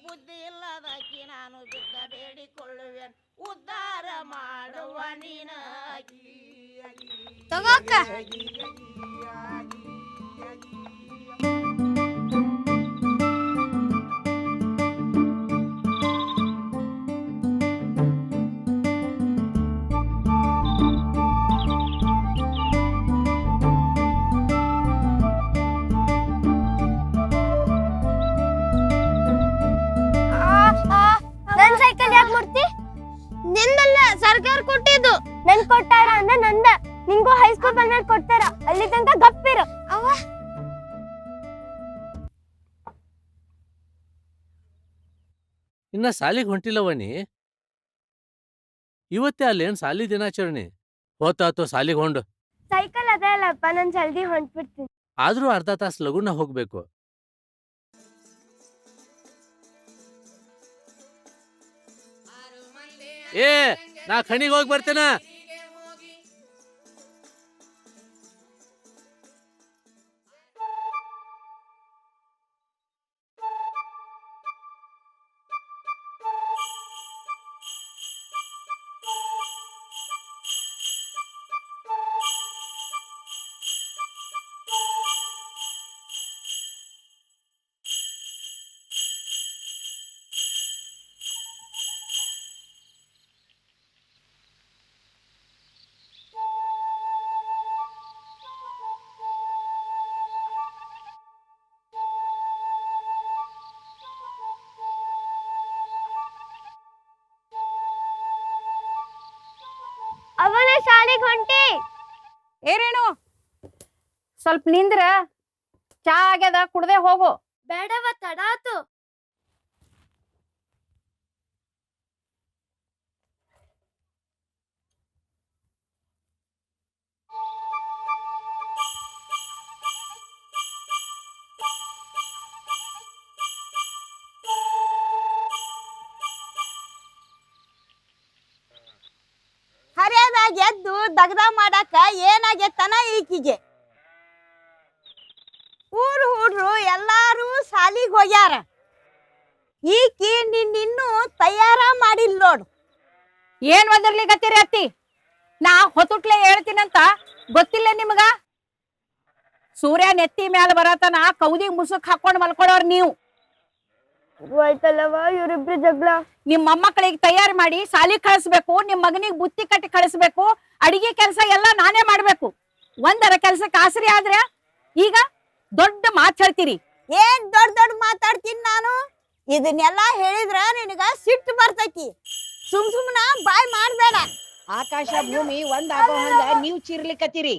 ಬುದ್ಧಿ ಇಲ್ಲದಾಕಿ ನಾನು ಬಿದ್ದ ಬೇಡಿಕೊಳ್ಳುವೆ ಉದ್ಧಾರ ಮಾಡುವ ನೀನಾಗಿ ತಗೋಕ. ನನ್ ಸೈಕಲ್ ಯಾಕೆ ಮುಡ್ತಿ? ನಿಂದಲ್ಲ, ಸರ್ಕಾರ ಕೊಟ್ಟಿದ್ದು. ನನ್ ಕೊಟ್ಟಾರ ಅಂದ ನಂದ. ನಿಂಗೂ ಹೈಸ್ಕೂಲ್ ಬಂದ್ಮೇಲೆ ಕೊಡ್ತಾರ. ಅಲ್ಲಿ ತನಕ ಗಪ್ಪಿರು. ಅವ್ವ ಇನ್ನ ಸಾಲಿಗೆ ಹೊಂಟಿಲ್ಲವನಿ? ಇವತ್ತೇ ಅಲ್ಲೇನ್ ಸಾಲಿ ದಿನಾಚರಣೆ? ಹೋತಾತು ಸಾಲಿಗೆ ಹೊಂಡು. ಸೈಕಲ್ ಅದೇ ಅಲ್ಲಪ್ಪ, ನಾನ್ ಜಲ್ದಿ ಹೊಂಟ್ಬಿಡ್ತೀನಿ. ಆದ್ರೂ ಅರ್ಧ ತಾಸು ಲಗುನ ಹೋಗ್ಬೇಕು. ಏ, ನಾ ಖಣಿಗೆ ಹೋಗಿ ಬರ್ತೇನ. ಅವನ ಶಾಲೆಗೆ ಹೊಂಟಿ. ಏ ರೇಣು, ಸ್ವಲ್ಪ ನಿಂದ್ರ. ಚಾ ಆಗ್ಯದ, ಕುಡ್ದೆ ಹೋಗು. ಬೇಡವ, ತಡ ಆತು. ಹರಿಯದಾಗ ಎದ್ದು ದಗದ ಮಾಡಾಕ ಏನಾಗೈತನ ಈಕಿಗೆ? ಊರು ಹುಡ್ರು ಎಲ್ಲಾರು ಸಾಲಿಗೆ ಹೋಗ್ಯಾರ. ಈಕಿ ನಿನ್ನೂ ತಯಾರ ಮಾಡಿಲ್ ನೋಡು. ಏನ್ ಒದರ್ಲಿಕತ್ತೀರಿ ಅತ್ತಿ? ನಾ ಹೊತ್ತುಟ್ಲೆ ಹೇಳ್ತೀನಂತ ಗೊತ್ತಿಲ್ಲ ನಿಮ್ಗ? ಸೂರ್ಯ ನೆತ್ತಿ ಮ್ಯಾಲ ಬರತನ ಕೌದಿ ಮುಸುಕ್ ಹಾಕೊಂಡ್ ಮಲ್ಕೊಳ್ಳೋರ್ ನೀವು. ಆಯ್ತಲ್ಲವ, ಇವ್ರಿಬ್ರು ಜಗಳ. ನಿಮ್ ಮೊಮ್ಮಕ್ಕಳಿಗೆ ತಯಾರಿ ಮಾಡಿ ಸಾಲಿ ಕಳಿಸ್ಬೇಕು. ನಿಮ್ ಮಗನಿಗೆ ಬುತ್ತಿ ಕಟ್ಟಿ ಕಳಿಸ್ಬೇಕು. ಅಡಿಗೆ ಕೆಲಸ ಎಲ್ಲ ನಾನೇ ಮಾಡ್ಬೇಕು. ಒಂದರ ಕೆಲ್ಸಕ್ಕೆ ಆಸರಿ ಆದ್ರೆ ಈಗ ದೊಡ್ಡ ಮಾತು ಹೇಳ್ತೀರಿ. ಏನ್ ದೊಡ್ಡ ದೊಡ್ಡ ಮಾತಾಡ್ತೀನಿ ನಾನು? ಇದನ್ನೆಲ್ಲ ಹೇಳಿದ್ರ ನಿನಗ ಸಿಟ್ಟು ಬರ್ತೈತಿ. ಸುಮ್ನ ಬಾಯ್ ಮಾಡ್ಬೇಡ. ಆಕಾಶ ಭೂಮಿ ಒಂದಾಗೋ ಹಂಗ ನೀವ್ ಚೀರ್ಲಿಕತ್ತೀರಿ.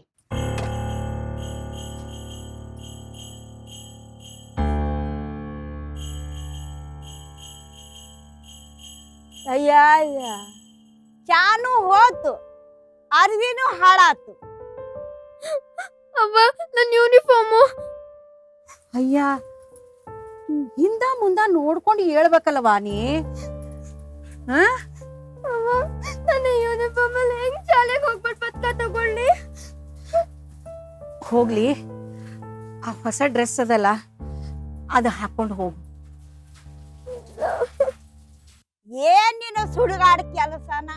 ಅಯ್ಯ, ಚಾನು ಹೋತು, ಅರ್ವಿನೂ ಹಾಳಾತು. ಅವ್ವ, ನನ್ ಯೂನಿಫಾರ್ಮು. ಅಯ್ಯ, ಹಿಂದ ಮುಂದ ನೋಡ್ಕೊಂಡು ಹೇಳ್ಬೇಕಲ್ವಾ ನೀ? ಅವ್ವ, ನನ್ನ ಯೂನಿಫಾರ್ಮ್ ಅಲ್ಲಿ ಹೆಂಗ್ ಶಾಲೆಗೆ ಹೋಗ್ಬಿಟ್ಟು ಪತ್ಕ ತಗೊಳ್ಳಿ? ಹೋಗ್ಲಿ, ಆ ಹೊಸ ಡ್ರೆಸ್ ಅದಲ್ಲ ಅದು ಹಾಕೊಂಡು ಹೋಗು. ಏನ್ ನೀನು ಸುಡುಗಾಡ ಕೆಲಸನ?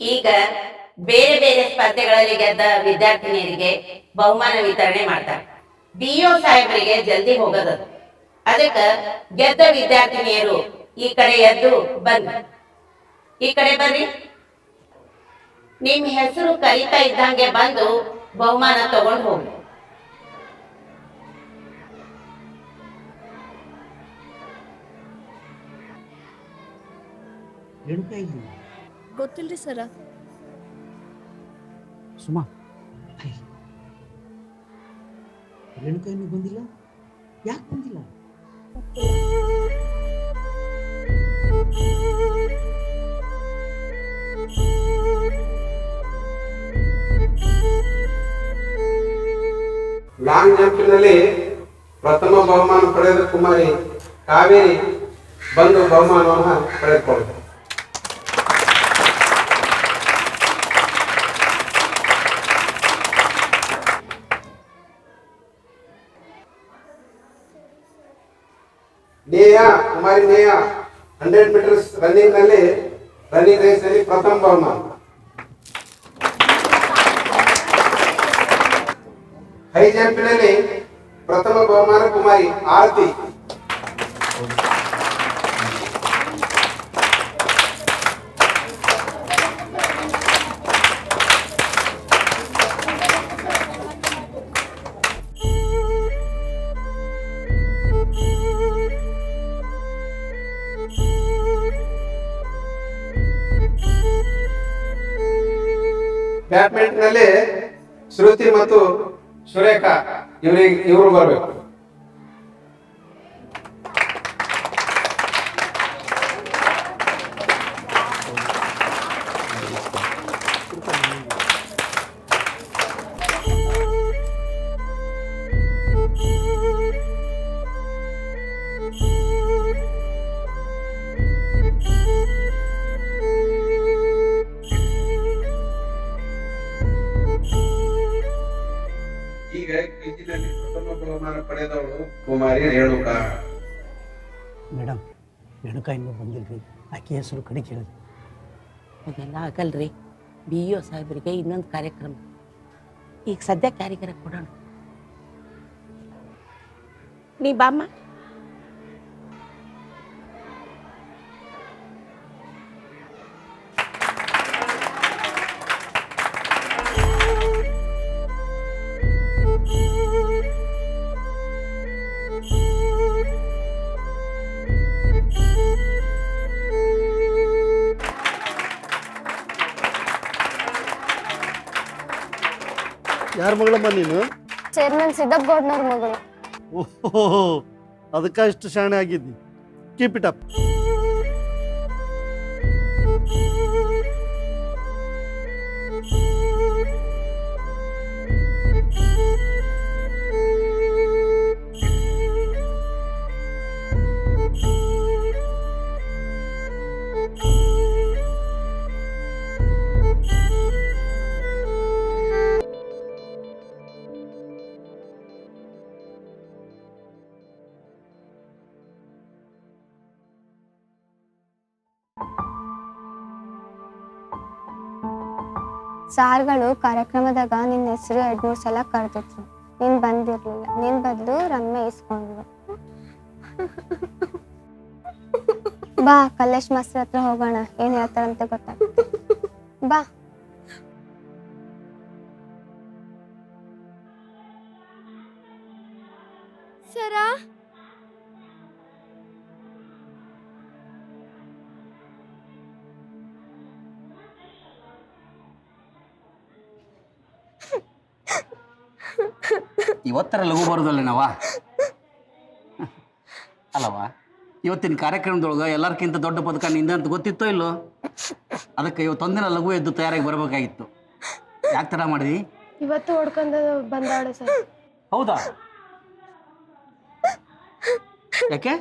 ಈಗ ಬೇರೆ ಬೇರೆ ಸ್ಪರ್ಧೆಗಳಲ್ಲಿ ಗೆದ್ದ ವಿದ್ಯಾರ್ಥಿನಿಯರಿಗೆ ಬಹುಮಾನ ವಿತರಣೆ ಮಾಡ್ತಾರೆ. BO ಸಾಹೇಬರಿಗೆ ಜಲ್ದಿ ಹೋಗೋದು, ಅದಕ್ಕೆ ಗೆದ್ದ ವಿದ್ಯಾರ್ಥಿನಿಯರು ಈ ಕಡೆ ಎದ್ದು ಬನ್ನಿ, ಈ ಕಡೆ ಬರ್ರಿ. ನಿಮ್ ಹೆಸರು ಕರೀತಾ ಇದ್ದಂಗೆ ಬಂದು ಬಹುಮಾನ ತಗೊಂಡು ಹೋಗಿ. ರೇಣುಕಾ ಇಲ್ಲಿ ಗೊತ್ತಿಲ್ರಿ ಸರ. ಸುಮಾ ರೇಣುಕಾ ಇನ್ನೂ ಬಂದಿಲ್ಲ, ಯಾಕೆ ಬಂದಿಲ್ಲ? ಲಾಂಗ್ ಜಂಪಿನಲ್ಲಿ ಪ್ರಥಮ ಬಹುಮಾನ ಪಡೆದ ಕುಮಾರಿ ಕಾವೇರಿ ಬಂದು ಬಹುಮಾನವನ್ನು ಪಡೆದುಕೊಳ್ಳುತ್ತಾರೆ. ಕುಮಾರಿ ನೇಯ 100 ಮೀಟರ್ಸ್ ರನ್ನಿಂಗ್ ರೇಸ್ ನಲ್ಲಿ ಪ್ರಥಮ ಬಹುಮಾನ. ಹೈ ಜಂಪಿನಲ್ಲಿ ಪ್ರಥಮ ಬಹುಮಾನ ಕುಮಾರಿ ಆರತಿ. ಬ್ಯಾಡ್ಮಿಂಟನ್ ನಲ್ಲಿ ಶ್ರುತಿ ಮತ್ತು ಸುರೇಖಾ ಇವರು ಬರಬೇಕು. ಈಗ ಕ್ವಿಜ್ನಲ್ಲಿ ಪ್ರಥಮ ಬಹುಮಾನ ಪಡೆದವಳು ಕುಮಾರಿ ರೇಣುಕಾ. ಮೇಡಮ್, ರೇಣುಕಾ ಇನ್ನೂ ಬಂದಿಲ್ರಿ, ಆಕೆ ಹೆಸರು ಕಡೆ ಕೇಳಿದೆ. ಅದೆಲ್ಲ ಆಗಲ್ರಿ, BO ಸಾಹೇಬರಿಗೆ ಇನ್ನೊಂದು ಕಾರ್ಯಕ್ರಮ. ಈಗ ಸದ್ಯಕ್ಕೆ ಯಾರಿಗಾರ ಕೊಡೋಣ. ನೀ ಬಾಮ್ಮ. ಯಾರ ಮಗಳಮ್ಮ ನೀನು? ಚೇರ್ಮನ್ ಸಿದ್ದಪ್ಪಗೌಡನವ್ರ ಮಗಳು. ಓಹೋ, ಅದಕ್ಕ ಇಷ್ಟು ಶಾಣೆ ಆಗಿದ್ದಿ. Keep it up. ಸಾರ್ಗಳು ಕಾರ್ಯಕ್ರಮದಾಗ ನಿನ್ನ ಹೆಸರು 2-3 ಸಲ ಕರೆದಿದ್ರು. ನೀನ್ ಬಂದಿರ್ಲಿಲ್ಲ. ನಿನ್ ಬದಲು ರಮ್ಯ ಇಸ್ಕೊಂಡ್ರು. ಬಾ, ಕಲ್ಲೇಶ್ ಮಾಸ್ಟರ್ ಹತ್ರ ಹೋಗೋಣ, ಏನ್ ಹೇಳ್ತಾರಂತ ಗೊತ್ತಾಗ್ತದೆ. ಬಾ. ಸರಾ, ಇವತ್ತರ ಲಘು ಬರೋದಲ್ಲ ನಾವ ಅಲ್ಲವಾ? ಇವತ್ತಿನ ಕಾರ್ಯಕ್ರಮದೊಳಗೆ ಎಲ್ಲರಿಗಿಂತ ದೊಡ್ಡ ಪದಕ ನಿಂದ ಅಂತ ಗೊತ್ತಿತ್ತೋ ಇಲ್ಲೋ? ಅದಕ್ಕೆ ಇವತ್ತೊಂದಿನ ಲಘು ಎದ್ದು ತಯಾರಾಗಿ ಬರಬೇಕಾಗಿತ್ತು. ಯಾಕೆ ಥರ ಮಾಡಿದಿ? ಇವತ್ತು ಹೊಡ್ಕೊಂಡು ಬಂದಾಳೆ ಸರ್. ಹೌದಾ? ಯಾಕೆ?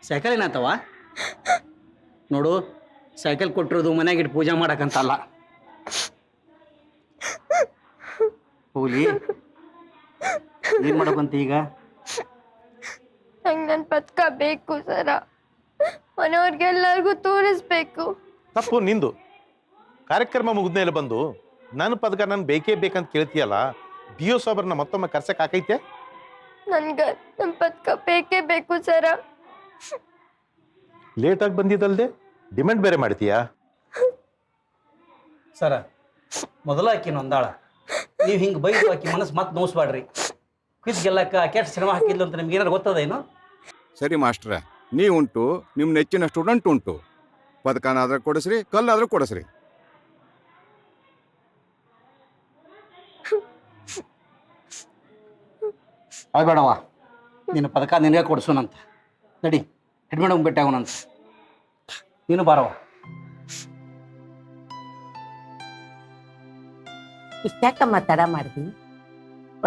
ಸೈಕಲ್ ಏನಾಯ್ತವ? ನೋಡು, ಸೈಕಲ್ ಕೊಟ್ಟಿರೋದು ಮನೆಯಾಗಿಟ್ಟು ಪೂಜೆ ಮಾಡಕ್ಕಂತಲ್ಲ. ಹೋಗ್ಲಿ, ಏನ್ ಮಾಡಕ್ಕಂತ ಈಗ? ನಂಗೆ ನನ್ನ ಪದಕ ಬೇಕು ಸರ. ಮನೆಯವ್ರಿಗೆಲ್ಲರಿಗೂ ತೋರಿಸ್ಬೇಕು. ತಪ್ಪು ನಿಂದು. ಕಾರ್ಯಕ್ರಮ ಮುಗಿದ ಮೇಲೆ ಬಂದು ನನ್ನ ಪದಕ ನಾನು ಬೇಕೇ ಬೇಕಂತ ಕೇಳ್ತೀಯಲ್ಲ, BO ಸಾಬ್ರನ್ನ ಮತ್ತೊಮ್ಮೆ ಕರ್ಸಕ್ ಆಕೈತೆ? ನನ್ಗ ನಮ್ ಪದಕ ಬೇಕೇ ಬೇಕು ಸರ. ಲೇಟಾಗಿ ಬಂದಿದ್ದಲ್ದೆ ಡಿಮ್ಯಾಂಡ್ ಬೇರೆ ಮಾಡ್ತೀಯಾ? ಸರ ಮೊದಲ ಆಕಿ ನೊಂದಾಳ, ನೀವು ಹಿಂಗೆ ಬೈದು ಆಕಿ ಮನಸ್ಸು ಮತ್ತೆ ನೋಸ್ಬೇಡ್ರಿ. ಕ್ವಿಜ್ ಗೆಲ್ಲಕ್ಕ ಆಕೆ ಶ್ರಮ ಹಾಕಿದ್ಲು ಅಂತ ನಿಮ್ಗೆ ಏನಾರು ಗೊತ್ತದೇನು? ಸರಿ ಮಾಸ್ಟ್ರ, ನೀವುಂಟು, ನಿಮ್ಮ ನೆಚ್ಚಿನ ಸ್ಟೂಡೆಂಟ್ ಉಂಟು. ಪದಕನಾದ್ರೂ ಕೊಡಿಸ್ರಿ, ಕಲ್ಲಾದ್ರೂ ಕೊಡಿಸ್ರಿ. ಬೇಡವ, ನಿನ್ನ ಪದಕ ನಿನಗೆ ಕೊಡಿಸೋಣಂತ. ನಡಿ, ಹೆಡ್ ಮೇಡಮ್ ಭೇಟಿ ಆಗೋಣಂತ. ನೀನು ಬಾರವ. ಇಷ್ಟ್ಯಾಕಮ್ಮ ತಡ ಮಾಡಿದ್ವಿ?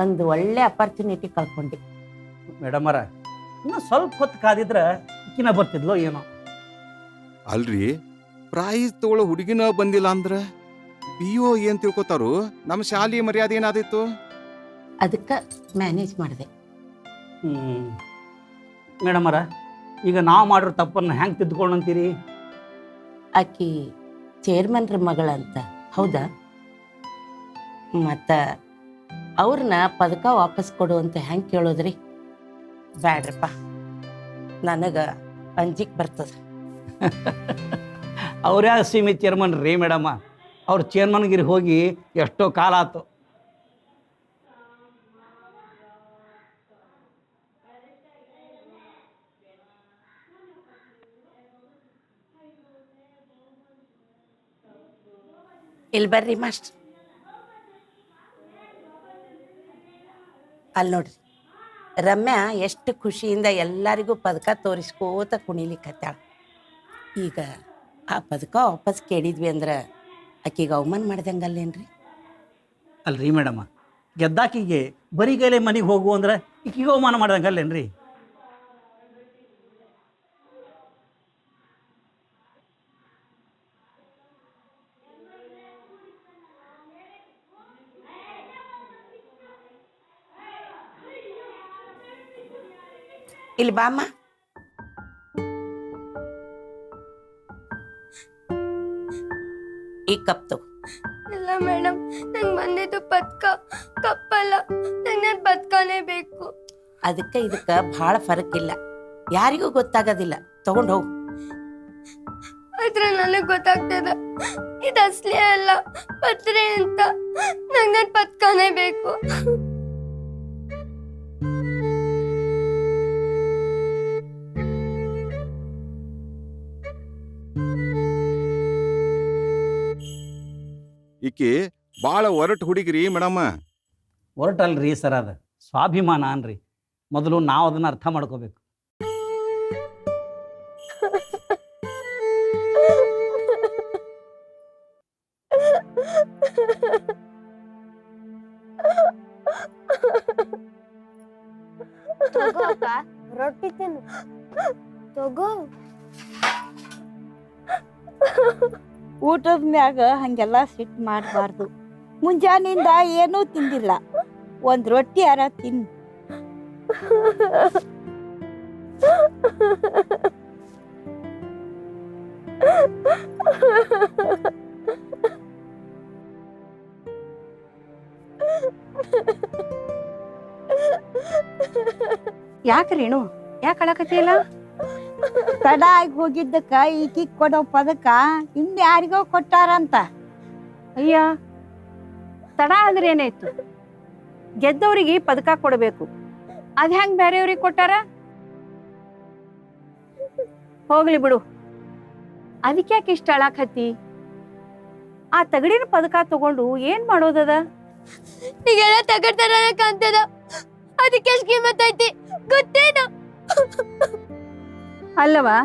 ಒಂದು ಒಳ್ಳೆ ಅಪರ್ಚುನಿಟಿ ಕಳ್ಕೊಂಡೆ. ಮೇಡಮರ, ಇನ್ನೂ ಸ್ವಲ್ಪ ಹೊತ್ತು ಕಾದಿದ್ರೆ ಇಕ್ಕಿನ ಬರ್ತಿದ್ಲೋ ಏನೋ. ಅಲ್ರಿ, ಪ್ರೈಸ್ ತಗೊಳ್ಳೋ ಹುಡುಗಿನ ಬಂದಿಲ್ಲ ಅಂದ್ರೆ BO ಏನ್ ತಿಳ್ಕೊತಾರು? ನಮ್ಮ ಶಾಲೆ ಮರ್ಯಾದೆ ಏನಾದಿತ್ತು? ಅದಕ್ಕೆ ಮ್ಯಾನೇಜ್ ಮಾಡಿದೆ. ಮೇಡಮರ, ಈಗ ನಾವು ಮಾಡಿರೋ ತಪ್ಪನ್ನು ಹೆಂಗೆ ತಿದ್ದುಕೊಳ್ಳಂತೀರಿ? ಆಕಿ ಚೇರ್ಮನ್ರ ಮಗಳಂತ ಹೌದಾ? ಮತ್ತು ಅವ್ರನ್ನ ಪದಕ ವಾಪಸ್ ಕೊಡು ಅಂತ ಹೆಂಗೆ ಕೇಳೋದ್ರಿ? ಬ್ಯಾಡ್ರಪ್ಪ, ನನಗೆ ಅಂಜಿಕ್ ಬರ್ತದೆ. ಅವ್ರ್ಯಾ ಸೀಮೆ ಚೇರ್ಮನ್ ರೀ ಮೇಡಮ್ಮ, ಅವ್ರ ಚೇರ್ಮನ್ಗಿರಿ ಹೋಗಿ ಎಷ್ಟೋ ಕಾಲ ಆಯ್ತು. ಇಲ್ಲಿ ಬರ್ರಿ ಮಾಸ್ಟರ್. ಅಲ್ಲಿ ನೋಡ್ರಿ, ರಮ್ಯಾ ಎಷ್ಟು ಖುಷಿಯಿಂದ ಎಲ್ಲರಿಗೂ ಪದಕ ತೋರಿಸ್ಕೋತ ಕುಣಿಲಿಕ್ಕತ್ತಾಳ. ಈಗ ಆ ಪದಕ ವಾಪಸ್ ಕೇಳಿದ್ವಿ ಅಂದ್ರೆ ಆಕಿಗೆ ಅವಮಾನ ಮಾಡ್ದಂಗಲ್ಲೇನ್ರಿ? ಅಲ್ರಿ ಮೇಡಮ್ಮ, ಗೆದ್ದಾಕಿಗೆ ಬರಿಗೈಲೆ ಮನೆಗೆ ಹೋಗು ಅಂದ್ರೆ ಈಕಿಗೆ ಅವಮಾನ ಮಾಡ್ದಂಗಲ್ಲೇನ್ರಿ? ಇಲ್ಲಿ ಬಾಮ್ಮ. ಈ ಕಪ್ ತಗೋ. ಇಲ್ಲ ಮೇಡಮ್, ನಂಗೆ ಬಂದಿದ್ದು ಪದಕ ಕಪ್ಪಲ್ಲ. ನಂಗೆ ನನ್ನ ಪದಕನೇ ಬೇಕು. ಅದಕ್ಕೆ ಇದಕ್ಕೆ ಭಾಳ ಫರಕ್ ಇಲ್ಲ, ಯಾರಿಗೂ ಗೊತ್ತಾಗೋದಿಲ್ಲ. ತಗೊಂಡು ಹೋಗು. ಆದ್ರೆ ನನಗೆ ಗೊತ್ತಾಗ್ತದ ಇದು ಅಸಲಿ ಅಲ್ಲ, ಪತ್ರೆ ಅಂತ. ನಂಗೆ ನನ್ನ ಪದಕನೇ ಬೇಕು. ಈಕಿ ಭಾಳ ಒರಟು ಹುಡುಗಿರಿ ಮೇಡಮ್ಮ. ಹೊರಟಲ್ರಿ ಸರ್, ಅದು ಸ್ವಾಭಿಮಾನ ಅನ್ರಿ. ಮೊದಲು ನಾವು ಅದನ್ನು ಅರ್ಥ ಮಾಡ್ಕೋಬೇಕು. ತಗೋ ಅಕ್ಕ, ರೊಟ್ಟಿ ತಿನ್ನು. ತಗೋ. ಊಟದ ಮ್ಯಾಗ ಹಂಗೆಲ್ಲ ಸಿಟ್ಟು ಮಾಡಬಾರ್ದು. ಮುಂಜಾನಿಂದ ಏನೂ ತಿಂದಿಲ್ಲ, ಒಂದು ರೊಟ್ಟಿ ಯಾರ ತಿನ್ನು. ಯಾಕೆ ರೇಣು, ಯಾಕೆ ಅಳಕತ್ತಿಯಲ್ಲ? ತಡ ಆಗಿ ಹೋಗಿದ್ದಕ್ಕ ಈಕಿಗೆ ಕೊಡೋ ಪದಕ ಇನ್ಯಾರಿಗೋ ಕೊಟ್ಟಾರಂತ. ಅಯ್ಯ, ತಡ ಅಂದ್ರೆ ಏನಾಯ್ತು? ಗೆದ್ದವ್ರಿಗೆ ಪದಕ ಕೊಡಬೇಕು, ಅದ್ ಹೆಂಗ್ ಬೇರೆಯವ್ರಿಗೆ ಕೊಟ್ಟಾರ? ಹೋಗ್ಲಿ ಬಿಡು, ಅದಕ್ಕೆ ಯಾಕೆ ಇಷ್ಟ ಅಳಾಕತ್ತಿ? ಆ ತಗಡಿನ ಪದಕ ತಗೊಂಡು ಏನ್ ಮಾಡೋದದ? ಈಗೆಲ್ಲ ತಗಡ್ತಾರ ಕಾಣ್ತದ, ಅದಕ್ಕೆ ಎಷ್ಟು ಕಿಮ್ಮತ್ ಐತಿ ಗೊತ್ತೇನು? ಅಲ್ಲವಾ,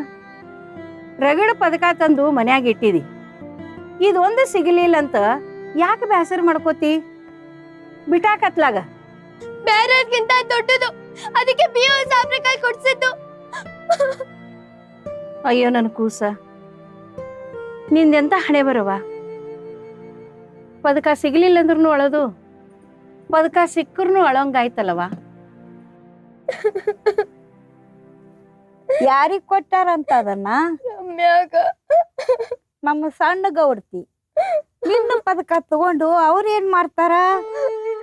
ರಗಡ ಪದಕ ತಂದು ಮನ್ಯಾಗ ಇಟ್ಟಿದಿ, ಇದೊಂದು ಸಿಗಲಿಲ್ಲ ಅಂತ ಯಾಕೆ ಬೇಸರ ಮಾಡ್ಕೋತಿ? ಬಿಟಾಕತ್ಲಾಗ. ಬೇರೆಯವ್ರಿಗಿಂತ ದೊಡ್ಡದು, ಅದಕ್ಕೆ BO ಸಾಬ್ರ ಕೈ ಕೊಡ್ಸಿದ್ದು. ಅಯ್ಯೋ ನನ್ನ ಕೂಸ, ನಿಂದೆಂತ ಹಣೆ ಬರವ. ಪದಕ ಸಿಗಲಿಲ್ಲ ಅಂದ್ರೂ ಅಳೋದು, ಪದಕ ಸಿಕ್ಕರ್ನು ಅಳಂಗಾಯ್ತಲ್ಲವ. ಯಾರಿಗ್ ಕೊಟ್ಟಾರಂತ ಅದನ್ನ? ರಮ್ಯಾಗ. ನಮ್ಮ ಸಣ್ಣ ಗೌಡ್ತಿ ಪದಕ ತಗೊಂಡು ಅವ್ರು ಏನ್ ಮಾಡ್ತಾರ?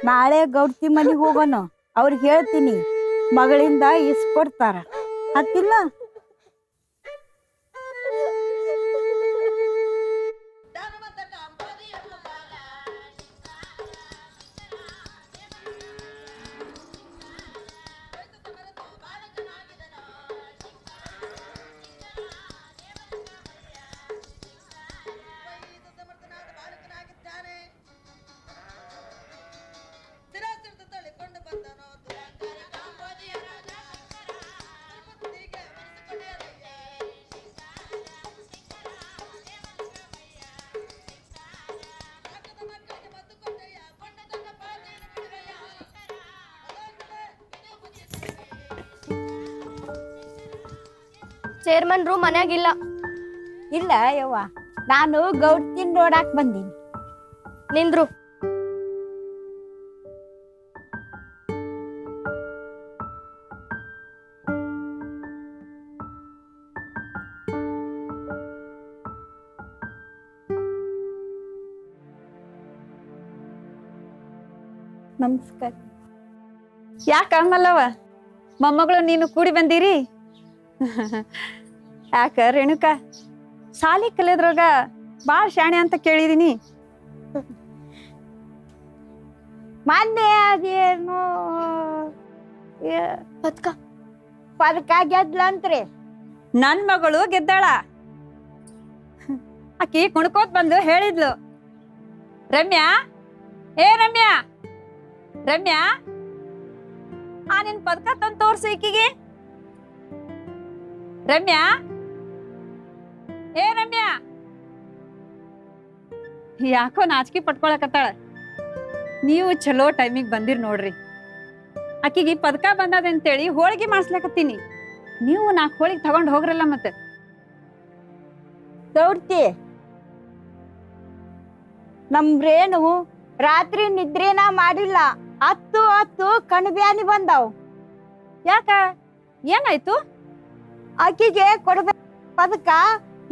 ನಾಳೆ ಗೌಡ್ತಿ ಮನೆಗೆ ಹೋಗೋಣ, ಅವ್ರಿಗೆ ಹೇಳ್ತೀನಿ, ಮಗಳಿಂದ ಇಸ್ಕೊಡ್ತಾರ. ಹತ್ತಿಲ್ಲ? Chairman room ಮನ್ಯಾಗಿಲ್ಲ. ಇಲ್ಲ ಯವ್ವ, ನಾನು ಗೌಡ್ತಿನ್ ನೋಡಾಕ್ ಬಂದೀನಿ. ನಿಂದ್ರು. ನಮಸ್ಕಾರ. ಯಾಕ ಮಲ್ಲವ ಮೊಮ್ಮಗಳು ನೀನು ಕೂಡಿ ಬಂದಿರಿ? ಯಾಕ ರೇಣುಕ ಸಾಲಿ ಕಲಿಯೋದ್ರಾಗ ಭಾಳ ಶಾಣೆ ಅಂತ ಕೇಳಿದೀನಿ. ಮೊನ್ನೆ ಅದೇನು ಪದಕ ಗೆದ್ಲಂತ್ರಿ. ನನ್ ಮಗಳು ಗೆದ್ದಾಳ. ಆಕಿ ಕುಣ್ಕೋತ್ ಬಂದು ಹೇಳಿದ್ಲು, ರಮ್ಯಾ, ಏ ರಮ್ಯಾ, ರಮ್ಯಾ ನಿನ್ ಪದಕ ತಂದು ತೋರ್ಸು ಈಕಿಗೆ. ರಮ್ಯಾ, ಏ ರಮ್ಯಾ. ಯಾಕೋ ನಾಚಿಕೆ ಪಟ್ಕೊಳಕತ್ತಾಳ. ನೀವು ಚಲೋ ಟೈಮಿಗೆ ಬಂದಿರ್ ನೋಡ್ರಿ. ಆಕಿಗೆ ಪದಕ ಬಂದದಂತೇಳಿ ಹೋಳಿಗೆ ಮಾಡಿಸ್ಲಕತ್ತೀನಿ. ನೀವು 4 ಹೋಳಿಗೆ ತಗೊಂಡ್ ಹೋಗ್ರಲ್ಲ. ಮತ್ತೆ ಗೌಡ್ತಿ, ನಮ್ ರೇಣು ರಾತ್ರಿ ನಿದ್ರೇನ ಮಾಡಿಲ್ಲ. 10 ಕಣ್ಬ್ಯಾನಿ ಬಂದಾವ್. ಯಾಕ ಏನಾಯ್ತು? ಆಕಿಗೆ ಕೊಡ್ಬೇಕು ಪದಕ,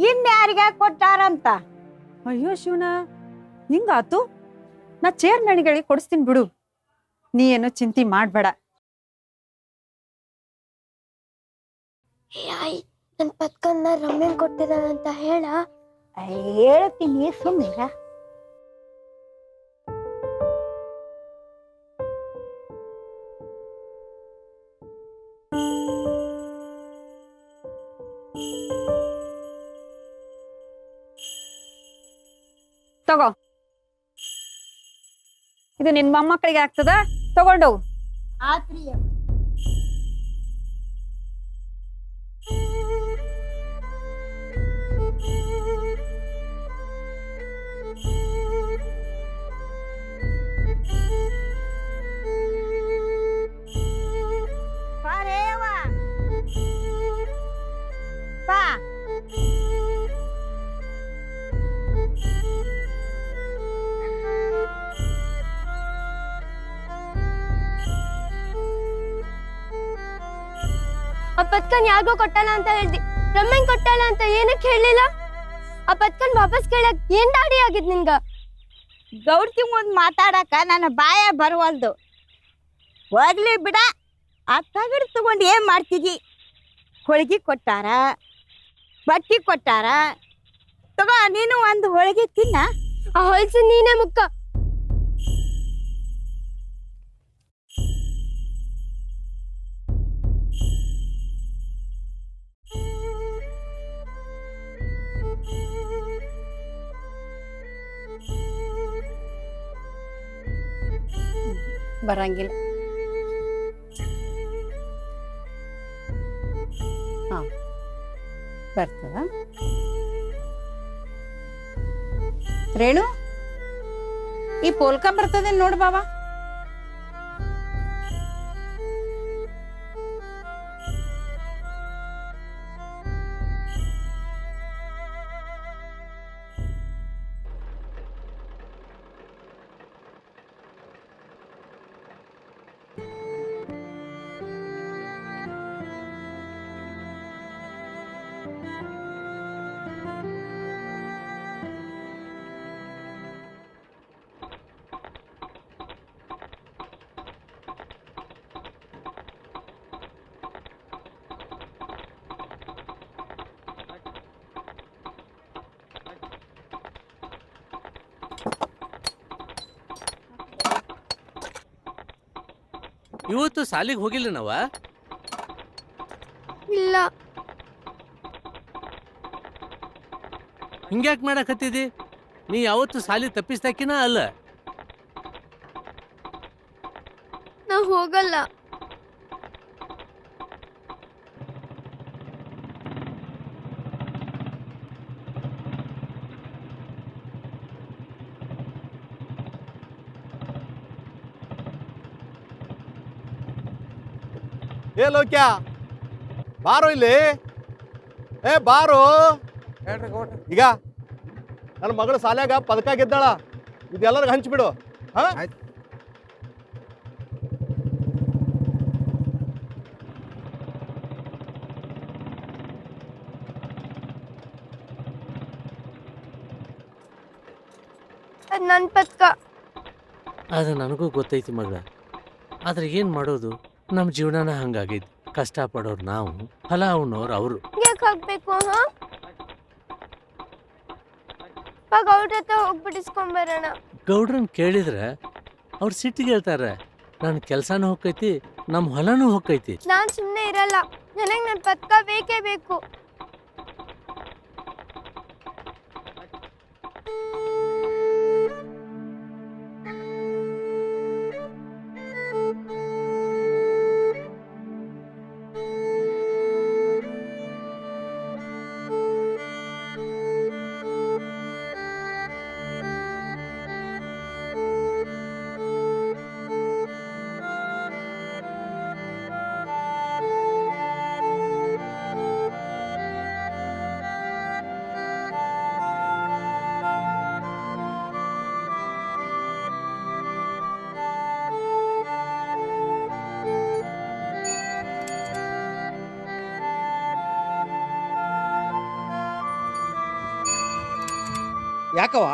ಇನ್ಯಾರಿಗೆ ಕೊಟ್ಟಾರಂತ. ಅಯ್ಯೋ ಶಿವನ, ಹಿಂಗಾತು. ನಾ ಚೇರ್ಮನ್ಗಳಿಗೆ ಕೊಡಿಸ್ತೀನಿ ಬಿಡು, ನೀ ಏನು ಚಿಂತೆ ಮಾಡ್ಬೇಡ. ನನ್ ಪದಕನ್ನ ರಮ್ಯನ್ ಕೊಟ್ಟಿದಾರಂತ ಹೇಳ. ಹೇಳ್ತೀನಿ, ಸುಮ್ಮನಿರ. ತಗೋ, ಇದು ನಿನ್ ಮೊಮ್ಮಕ್ಕಳಿಗೆ ಆಗ್ತದ, ತಗೊಂಡೋಗು. ಆತ್ರಿ. ಬಾ. ಆ ಪದಕನ್ ಯಾರಿಗೋ ಕೊಟ್ಟಲ್ಲ ಅಂತ ಹೇಳ್ದಿ, ರಮ್ಯಂಗ್ ಕೊಟ್ಟಲ್ಲ ಅಂತ ಏನಕ್ಕೆ ಹೇಳಿಲ್ಲ? ಆ ಪದಕನ್ ವಾಪಸ್ ಕೇಳಕ್ ಏನ್ ದಾಡಿ ಆಗಿದ್ ನಿನ್ಗ? ಗೌಡ್ತಿ ಮುಂದ್ ಮಾತಾಡಕ ನನ್ನ ಬಾಯ ಬರುವಲ್ದು. ಹೋಗ್ಲಿ ಬಿಡ, ಆ ತಗಡ್ ತಗೊಂಡು ಏನ್ ಮಾಡ್ತಿದಿ? ಹೋಳಿಗೆ ಕೊಟ್ಟಾರ, ಬಟ್ಟಿ ಕೊಟ್ಟಾರ. ತಗೋ, ನೀನು ಒಂದು ಹೋಳಿಗೆ ತಿನ್ನ. ಆ ಹೊಲ್ಸು ನೀನೇ ಮುಕ್ಕ. ಬರಂಗಿಲ್ಲ. ಹಾ, ಬರ್ತದ. ರೇಣು, ಈ ಪೋಲ್ಕ ಬರ್ತದೆ ನೋಡು ಬಾಬಾ. ಇವತ್ತು ಸಾಲಿಗೆ ಹೋಗಿಲ್ಲ ನಾವ? ಇಲ್ಲ. ಹಿಂಗ್ಯಾಕ್ ಮಾಡಕತ್ತಿದಿ? ನೀ ಯಾವತ್ತು ಸಾಲಿ ತಪ್ಪಿಸ್ದಾಕಿನ ಅಲ್ಲ. ನಾ ಹೋಗಲ್ಲ. ಏ ಲೋಕ್ಯ, ಬಾರೋ ಇಲ್ಲಿ. ಏ ಬಾರೋ. ಈಗ ನನ್ನ ಮಗಳು ಸಾಲ್ಯಾಗ ಪದಕ ಗೆದ್ದಾಳ, ಇದೆಲ್ಲರಿಗೂ ಹಂಚ್ಬಿಡು. ಹಾ, ಅದ್ ನನ್ ಪತ್ಕ. ಅದು ನನಗೂ ಗೊತ್ತೈತಿ ಮಗಳ. ಆದ್ರೆ ಏನ್ ಮಾಡೋದು, ನಮ್ಮ ಜೀವನನ ಹಂಗಾಗೈತಿ. ಕಷ್ಟಪಡೋರು ನಾವು, ಫಲ ಅವನವ್ರು ಅವರು. ಯಾಕೆ ಹಾಕ್ಬೇಕು? ಹಾ, ಗೌಡ್ರ ಹತ್ರ ಹೋಗ್ಬಿಟ್ಟಿಸ್ಕೊಂಬರೋಣ. ಗೌಡ್ರನ್ ಕೇಳಿದ್ರೆ ಅವ್ರು ಸಿಟ್ಟಿಗೆ ಹೇಳ್ತಾರೆ. ನನ್ನ ಕೆಲ್ಸನೂ ಹೋಗ್ತೈತಿ, ನಮ್ಮ ಹೊಲನೂ ಹೋಗ್ತೈತಿ. ನಾನ್ ಸುಮ್ನೆ ಇರಲ್ಲ. ನನಗ್ ನನ್ ಪತ್ಕ ಬೇಕೇ ಬೇಕು. ಯಾಕವ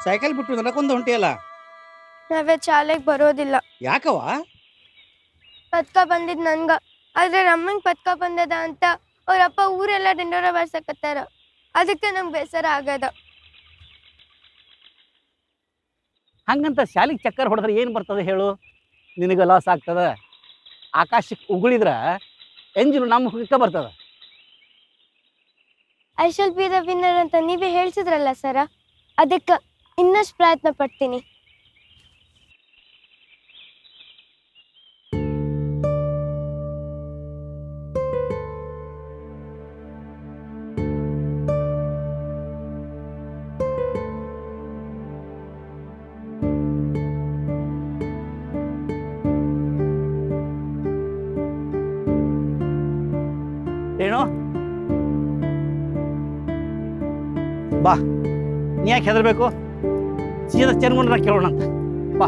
ಸೈಕಲ್ ಬಿಟ್ಟು ನಡ್ಕೊಂಡ್ ಹೊಂಟಿಯಲ್ಲ? ನಾವೇ ಶಾಲೆಗೆ ಬರೋದಿಲ್ಲ. ಯಾಕವ? ಪತ್ಕ ಬಂದಿದ್ ನನ್ಗ, ಆದ್ರೆ ರಮ್ಮಂಗ್ ಪತ್ಕ ಬಂದದ ಅಂತ ಅವ್ರಪ್ಪ ಊರೆಲ್ಲ ದಿಂಡೋರ ಬರ್ಸಕತ್ತಾರ. ಅದಕ್ಕೆ ನಂಗೆ ಬೇಸರ ಆಗದ. ಹಂಗಂತ ಶಾಲೆಗೆ ಚಕ್ಕರ್ ಹೊಡೆದ್ರೆ ಏನು ಬರ್ತದೆ ಹೇಳು? ನಿನಗೆ ಲಾಸ್ ಆಗ್ತದ. ಆಕಾಶಕ್ಕೆ ಉಗುಳಿದ್ರ ಎಂಜಿನು ನಮ್ಮ ಹುಡುಕ ಬರ್ತದ. I shall be the winner ಅಂತ ನೀವೇ ಹೇಳ್ಸಿದ್ರಲ್ಲ ಸರ, ಅದಕ್ಕೆ ಇನ್ನಷ್ಟು ಪ್ರಯತ್ನ ಪಡ್ತೀನಿ. ಏನು ಬಾ, ನೀ ಯಾಕೆ ಹೆದರ್ಬೇಕು? ಸೀದಾ ಚೆನ್ಗೊಂಡ್ರ ಕೇಳೋಣ ಅಂತ ಬಾ.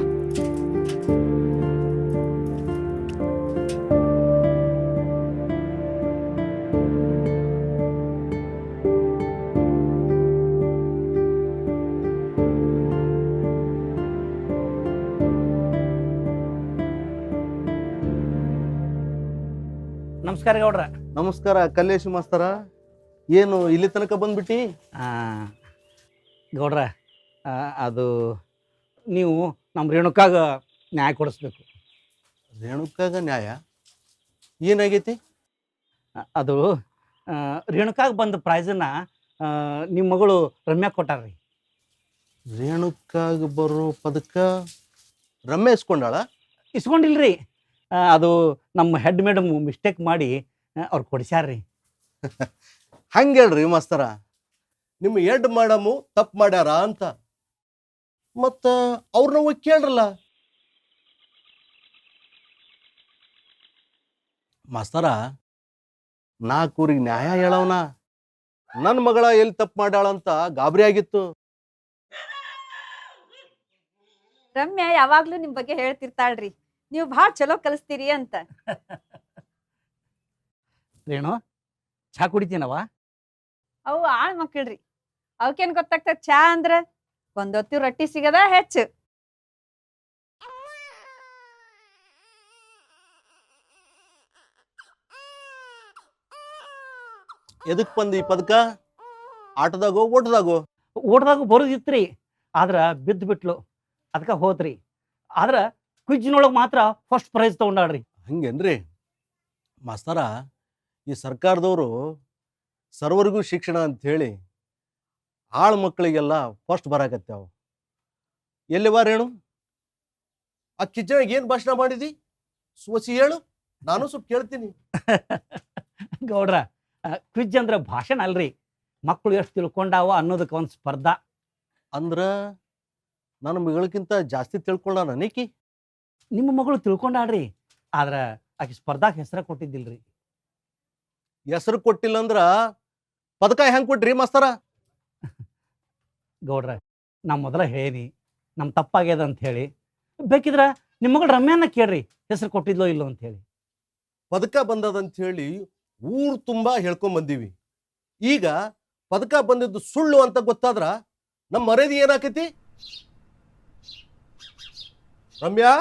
ನಮಸ್ಕಾರ ಗೌಡ್ರ. ನಮಸ್ಕಾರ ಕಲ್ಲೇಶ್ ಮಾಸ್ತರ. ಏನು ಇಲ್ಲಿ ತನಕ ಬಂದ್ಬಿಟ್ಟಿ? ಗೌಡ್ರ, ಅದು ನೀವು ನಮ್ಮ ರೇಣುಕಾಗ ನ್ಯಾಯ ಕೊಡಿಸ್ಬೇಕು. ರೇಣುಕಾಗ ನ್ಯಾಯ? ಏನಾಗೈತಿ? ಅದು ರೇಣುಕಾಗ ಬಂದ ಪ್ರೈಸನ್ನ ನಿಮ್ಮ ಮಗಳು ರಮ್ಯಾ ಕೊಟ್ಟಾರ್ರಿ. ರೇಣುಕಾಗ ಬರೋ ಪದಕ ರಮ್ಯಾ ಇಸ್ಕೊಂಡಾಳ? ಇಸ್ಕೊಂಡಿಲ್ರಿ, ಅದು ನಮ್ಮ ಹೆಡ್ ಮೇಡಮ್ ಮಿಸ್ಟೇಕ್ ಮಾಡಿ ಅವ್ರು ಕೊಡಿಸ್ಯಾರ್ರಿ. ಹಂಗೆ ಹೇಳ್ರಿ ಮಾಸ್ತರ, ನಿಮ್ಮ ಎಡ್ ಮಾಡಮು ತಪ್ಪು ಮಾಡ್ಯಾರ ಅಂತ. ಮತ್ತು ಅವ್ರನ್ನ ಹೋಗಿ ಕೇಳ್ರಲ್ಲ. ಮಾಸ್ತರ, ನಾಲ್ಕೂರಿಗೆ ನ್ಯಾಯ ಹೇಳವನ. ನನ್ನ ಮಗಳ ಎಲ್ಲಿ ತಪ್ಪು ಮಾಡ್ಯಾಳಂತ ಗಾಬರಿ ಆಗಿತ್ತು. ರಮ್ಯಾ ಯಾವಾಗ್ಲೂ ನಿಮ್ ಬಗ್ಗೆ ಹೇಳ್ತಿರ್ತಾಳ್ರಿ, ನೀವು ಭಾಳ ಚಲೋ ಕಲಿಸ್ತೀರಿ ಅಂತ. ರೇಣು, ಚಾ ಕುಡಿತೀನವ? ಅವು ಆಳ್ ಮಕ್ಕಳ್ರಿ, ಅವಕ್ಕೇನ್ ಗೊತ್ತಾಗ್ತದ ಚಾ ಅಂದ್ರ? ಒಂದೊತ್ತಿ ರೊಟ್ಟಿ ಸಿಗದ ಹೆಚ್ಚು. ಎದಕ್ ಬಂದಿ ಈ ಪದಕ? ಆಟದಾಗೋ ಓಟದಾಗೋ? ಓಟದಾಗ ಬರೋದಿತ್ರಿ, ಆದ್ರ ಬಿದ್ದು ಬಿಟ್ಲು, ಅದಕ್ಕೆ ಹೋತ್ರಿ. ಆದ್ರ ಕ್ವಿಜ್ನೊಳಗೆ ಮಾತ್ರ ಫಸ್ಟ್ ಪ್ರೈಸ್ ತೊಗೊಂಡಾಳ್ರಿ. ಹಂಗೇನ್ರಿ ಮಾಸ್ತರ, ಈ ಸರ್ಕಾರದವರು ಸರ್ವರಿಗೂ ಶಿಕ್ಷಣ ಅಂಥೇಳಿ ಆಳು ಮಕ್ಕಳಿಗೆಲ್ಲ ಫಸ್ಟ್ ಬರಾಕತ್ಯಾವ. ಎಲ್ಲಿವಾ ರೇಣು? ಆ ಕಿಚನ್ಯಾಗ ಏನು ಭಾಷಣ ಮಾಡಿದಿ? ಸೋಸಿ ಹೇಳು, ನಾನು ಸ್ವಲ್ಪ ಕೇಳ್ತೀನಿ. ಗೌಡ್ರ, ಕ್ವಿಜ್ ಅಂದ್ರೆ ಭಾಷಣ ಅಲ್ರಿ, ಮಕ್ಕಳು ಎಷ್ಟು ತಿಳ್ಕೊಂಡಾವ ಅನ್ನೋದಕ್ಕೆ ಒಂದು ಸ್ಪರ್ಧಾ. ಅಂದ್ರ ನನ್ನ ಮಗಳಕ್ಕಿಂತ ಜಾಸ್ತಿ ತಿಳ್ಕೊಳ್ಳ ನನಕಿ? ನಿಮ್ಮ ಮಗಳು ತಿಳ್ಕೊಂಡಾಡ್ರಿ, ಆದ್ರೆ ಆಕೆ ಸ್ಪರ್ಧಾಕ್ಕೆ ಹೆಸರ ಕೊಟ್ಟಿದ್ದಿಲ್ರಿ. ಹೆಸರು ಕೊಟ್ಟಿಲ್ಲ ಅಂದ್ರ ಪದಕ ಹೆಂಗ್ ಕೊಟ್ರಿ ಮಾಸ್ತರ? ಗೌಡ್ರ, ನಾ ಮೊದಲ ಹೇಳೀನಿ ನಮ್ಮ ತಪ್ಪಾಗ್ಯದ ಅಂತ ಹೇಳಿ. ಬೇಕಿದ್ರ ನಿಮ್ಮ ಮಗಳು ರಮ್ಯಾನ ಕೇಳ್ರಿ, ಹೆಸರು ಕೊಟ್ಟಿದ್ಲೋ ಇಲ್ಲೋ ಅಂತ ಹೇಳಿ. ಪದಕ ಬಂದದಂತ ಹೇಳಿ ಊರು ತುಂಬಾ ಹೇಳ್ಕೊಂಡ್ ಬಂದೀವಿ. ಈಗ ಪದಕ ಬಂದಿದ್ದು ಸುಳ್ಳು ಅಂತ ಗೊತ್ತಾದ್ರ ನಮ್ಮ ಮರ್ಯಾದೆ ಏನಾಕೈತಿ? ರಮ್ಯಾ,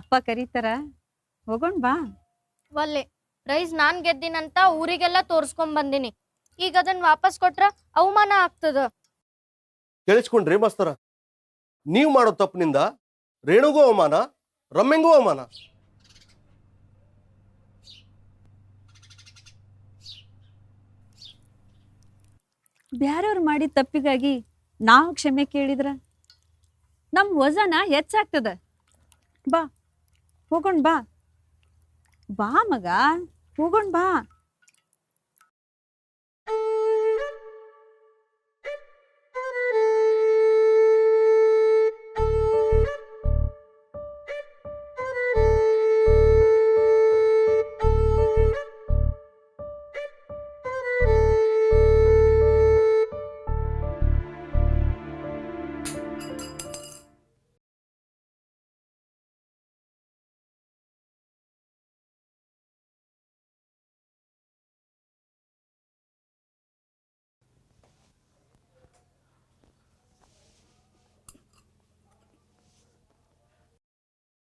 ಅಪ್ಪ ಕರೀತಾರ, ಹೋಗೋಣ ಬಾ. ಒಲ್ಲೆ, ಪ್ರೈಸ್ ನಾನ್ ಗೆದ್ದಿನಂತ ಊರಿಗೆಲ್ಲ ತೋರ್ಸ್ಕೊಂಡ್ ಬಂದಿನಿ. ಈಗ ಅದನ್ನ ವಾಪಸ್ ಕೊಟ್ರ ಅವಮಾನ ಆಗ್ತದ. ಕೇಳಿಸ್ಕೊಂಡ್ರಿ ಮಾಸ್ತರ? ನೀವು ಮಾಡೋ ತಪ್ಪಿನಿಂದ ರೇಣುಗೂ ಅವಮಾನ, ರಮ್ಯಂಗೂ ಅವಮಾನ. ಬ್ಯಾರೆಯವ್ರು ಮಾಡಿದ ತಪ್ಪಿಗಾಗಿ ನಾವು ಕ್ಷಮೆ ಕೇಳಿದ್ರ ನಮ್ಮ ವಜನ ಹೆಚ್ಚಾಗ್ತದ. ಬಾ ಹೋಗೋಣ ಬಾ. ಬಾ ಮಗ, ಹೋಗೋಣ ಬಾ.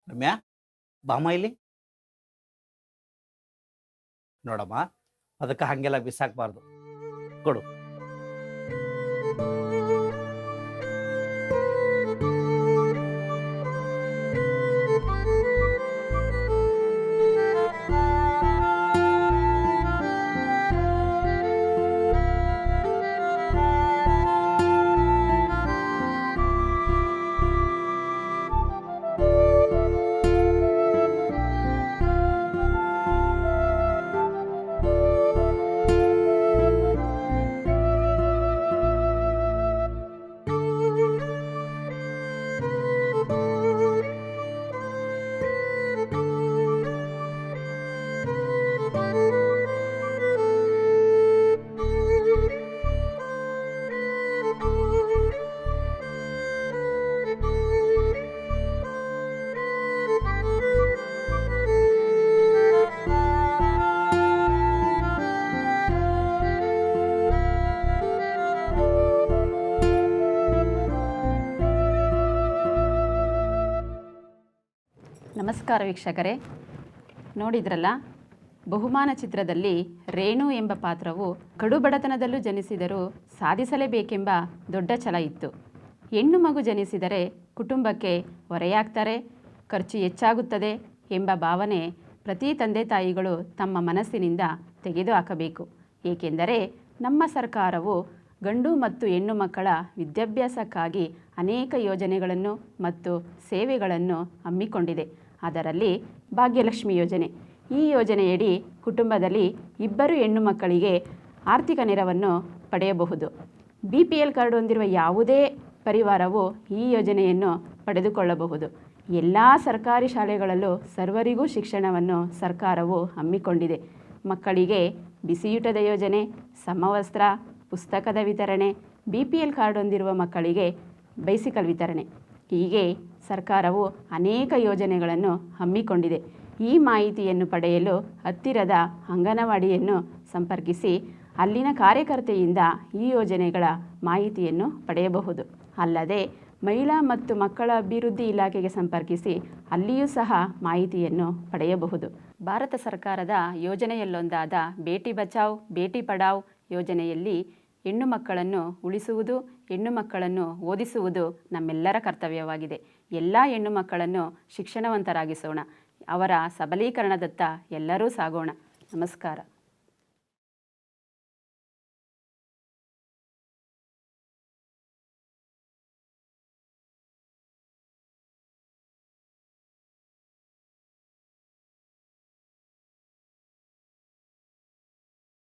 ರಮ್ಯಾ, ಬಾಮ ಇಲ್ಲಿ ನೋಡಮ್ಮ, ಅದಕ್ಕೆ ಹಂಗೆಲ್ಲ ಬಿಸಾಕ್ಬಾರ್ದು. ಕೊಡು. ನಮಸ್ಕಾರ ವೀಕ್ಷಕರೇ, ನೋಡಿದ್ರಲ್ಲ, ಬಹುಮಾನ ಚಿತ್ರದಲ್ಲಿ ರೇಣು ಎಂಬ ಪಾತ್ರವು ಕಡು ಬಡತನದಲ್ಲೂ ಜನಿಸಿದರೂ ಸಾಧಿಸಲೇಬೇಕೆಂಬ ದೊಡ್ಡ ಛಲ ಇತ್ತು. ಹೆಣ್ಣು ಮಗು ಜನಿಸಿದರೆ ಕುಟುಂಬಕ್ಕೆ ಹೊರೆಯಾಗ್ತಾರೆ, ಖರ್ಚು ಹೆಚ್ಚಾಗುತ್ತದೆ ಎಂಬ ಭಾವನೆ ಪ್ರತಿ ತಂದೆ ತಾಯಿಗಳು ತಮ್ಮ ಮನಸ್ಸಿನಿಂದ ತೆಗೆದುಹಾಕಬೇಕು. ಏಕೆಂದರೆ ನಮ್ಮ ಸರ್ಕಾರವು ಗಂಡು ಮತ್ತು ಹೆಣ್ಣು ಮಕ್ಕಳ ವಿದ್ಯಾಭ್ಯಾಸಕ್ಕಾಗಿ ಅನೇಕ ಯೋಜನೆಗಳನ್ನು ಮತ್ತು ಸೇವೆಗಳನ್ನು ಹಮ್ಮಿಕೊಂಡಿದೆ. ಅದರಲ್ಲಿ ಭಾಗ್ಯಲಕ್ಷ್ಮಿ ಯೋಜನೆ. ಈ ಯೋಜನೆಯಡಿ ಕುಟುಂಬದಲ್ಲಿ ಇಬ್ಬರು ಹೆಣ್ಣು ಮಕ್ಕಳಿಗೆ ಆರ್ಥಿಕ ನೆರವನ್ನು ಪಡೆಯಬಹುದು. BPL ಕಾರ್ಡ್ ಹೊಂದಿರುವ ಯಾವುದೇ ಪರಿವಾರವು ಈ ಯೋಜನೆಯನ್ನು ಪಡೆದುಕೊಳ್ಳಬಹುದು. ಎಲ್ಲ ಸರ್ಕಾರಿ ಶಾಲೆಗಳಲ್ಲೂ ಸರ್ವರಿಗೂ ಶಿಕ್ಷಣವನ್ನು ಸರ್ಕಾರವು ಹಮ್ಮಿಕೊಂಡಿದೆ. ಮಕ್ಕಳಿಗೆ ಬಿಸಿಯೂಟದ ಯೋಜನೆ, ಸಮವಸ್ತ್ರ, ಪುಸ್ತಕದ ವಿತರಣೆ, BPL ಕಾರ್ಡ್ ಹೊಂದಿರುವ ಮಕ್ಕಳಿಗೆ ಬೈಸಿಕಲ್ ವಿತರಣೆ, ಹೀಗೆ ಸರ್ಕಾರವು ಅನೇಕ ಯೋಜನೆಗಳನ್ನು ಹಮ್ಮಿಕೊಂಡಿದೆ. ಈ ಮಾಹಿತಿಯನ್ನು ಪಡೆಯಲು ಹತ್ತಿರದ ಅಂಗನವಾಡಿಯನ್ನು ಸಂಪರ್ಕಿಸಿ ಅಲ್ಲಿನ ಕಾರ್ಯಕರ್ತೆಯಿಂದ ಈ ಯೋಜನೆಗಳ ಮಾಹಿತಿಯನ್ನು ಪಡೆಯಬಹುದು. ಅಲ್ಲದೆ ಮಹಿಳಾ ಮತ್ತು ಮಕ್ಕಳ ಅಭಿವೃದ್ಧಿ ಇಲಾಖೆಗೆ ಸಂಪರ್ಕಿಸಿ ಅಲ್ಲಿಯೂ ಸಹ ಮಾಹಿತಿಯನ್ನು ಪಡೆಯಬಹುದು. ಭಾರತ ಸರ್ಕಾರದ ಯೋಜನೆಯಲ್ಲೊಂದಾದ ಬೇಟಿ ಬಚಾವ್ ಬೇಟಿ ಪಢಾವ್ ಯೋಜನೆಯಲ್ಲಿ ಹೆಣ್ಣು ಮಕ್ಕಳನ್ನು ಉಳಿಸುವುದು, ಹೆಣ್ಣು ಮಕ್ಕಳನ್ನು ಓದಿಸುವುದು ನಮ್ಮೆಲ್ಲರ ಕರ್ತವ್ಯವಾಗಿದೆ. ಎಲ್ಲ ಹೆಣ್ಣು ಮಕ್ಕಳನ್ನು ಶಿಕ್ಷಣವಂತರಾಗಿಸೋಣ. ಅವರ ಸಬಲೀಕರಣದತ್ತ ಎಲ್ಲರೂ ಸಾಗೋಣ. ನಮಸ್ಕಾರ.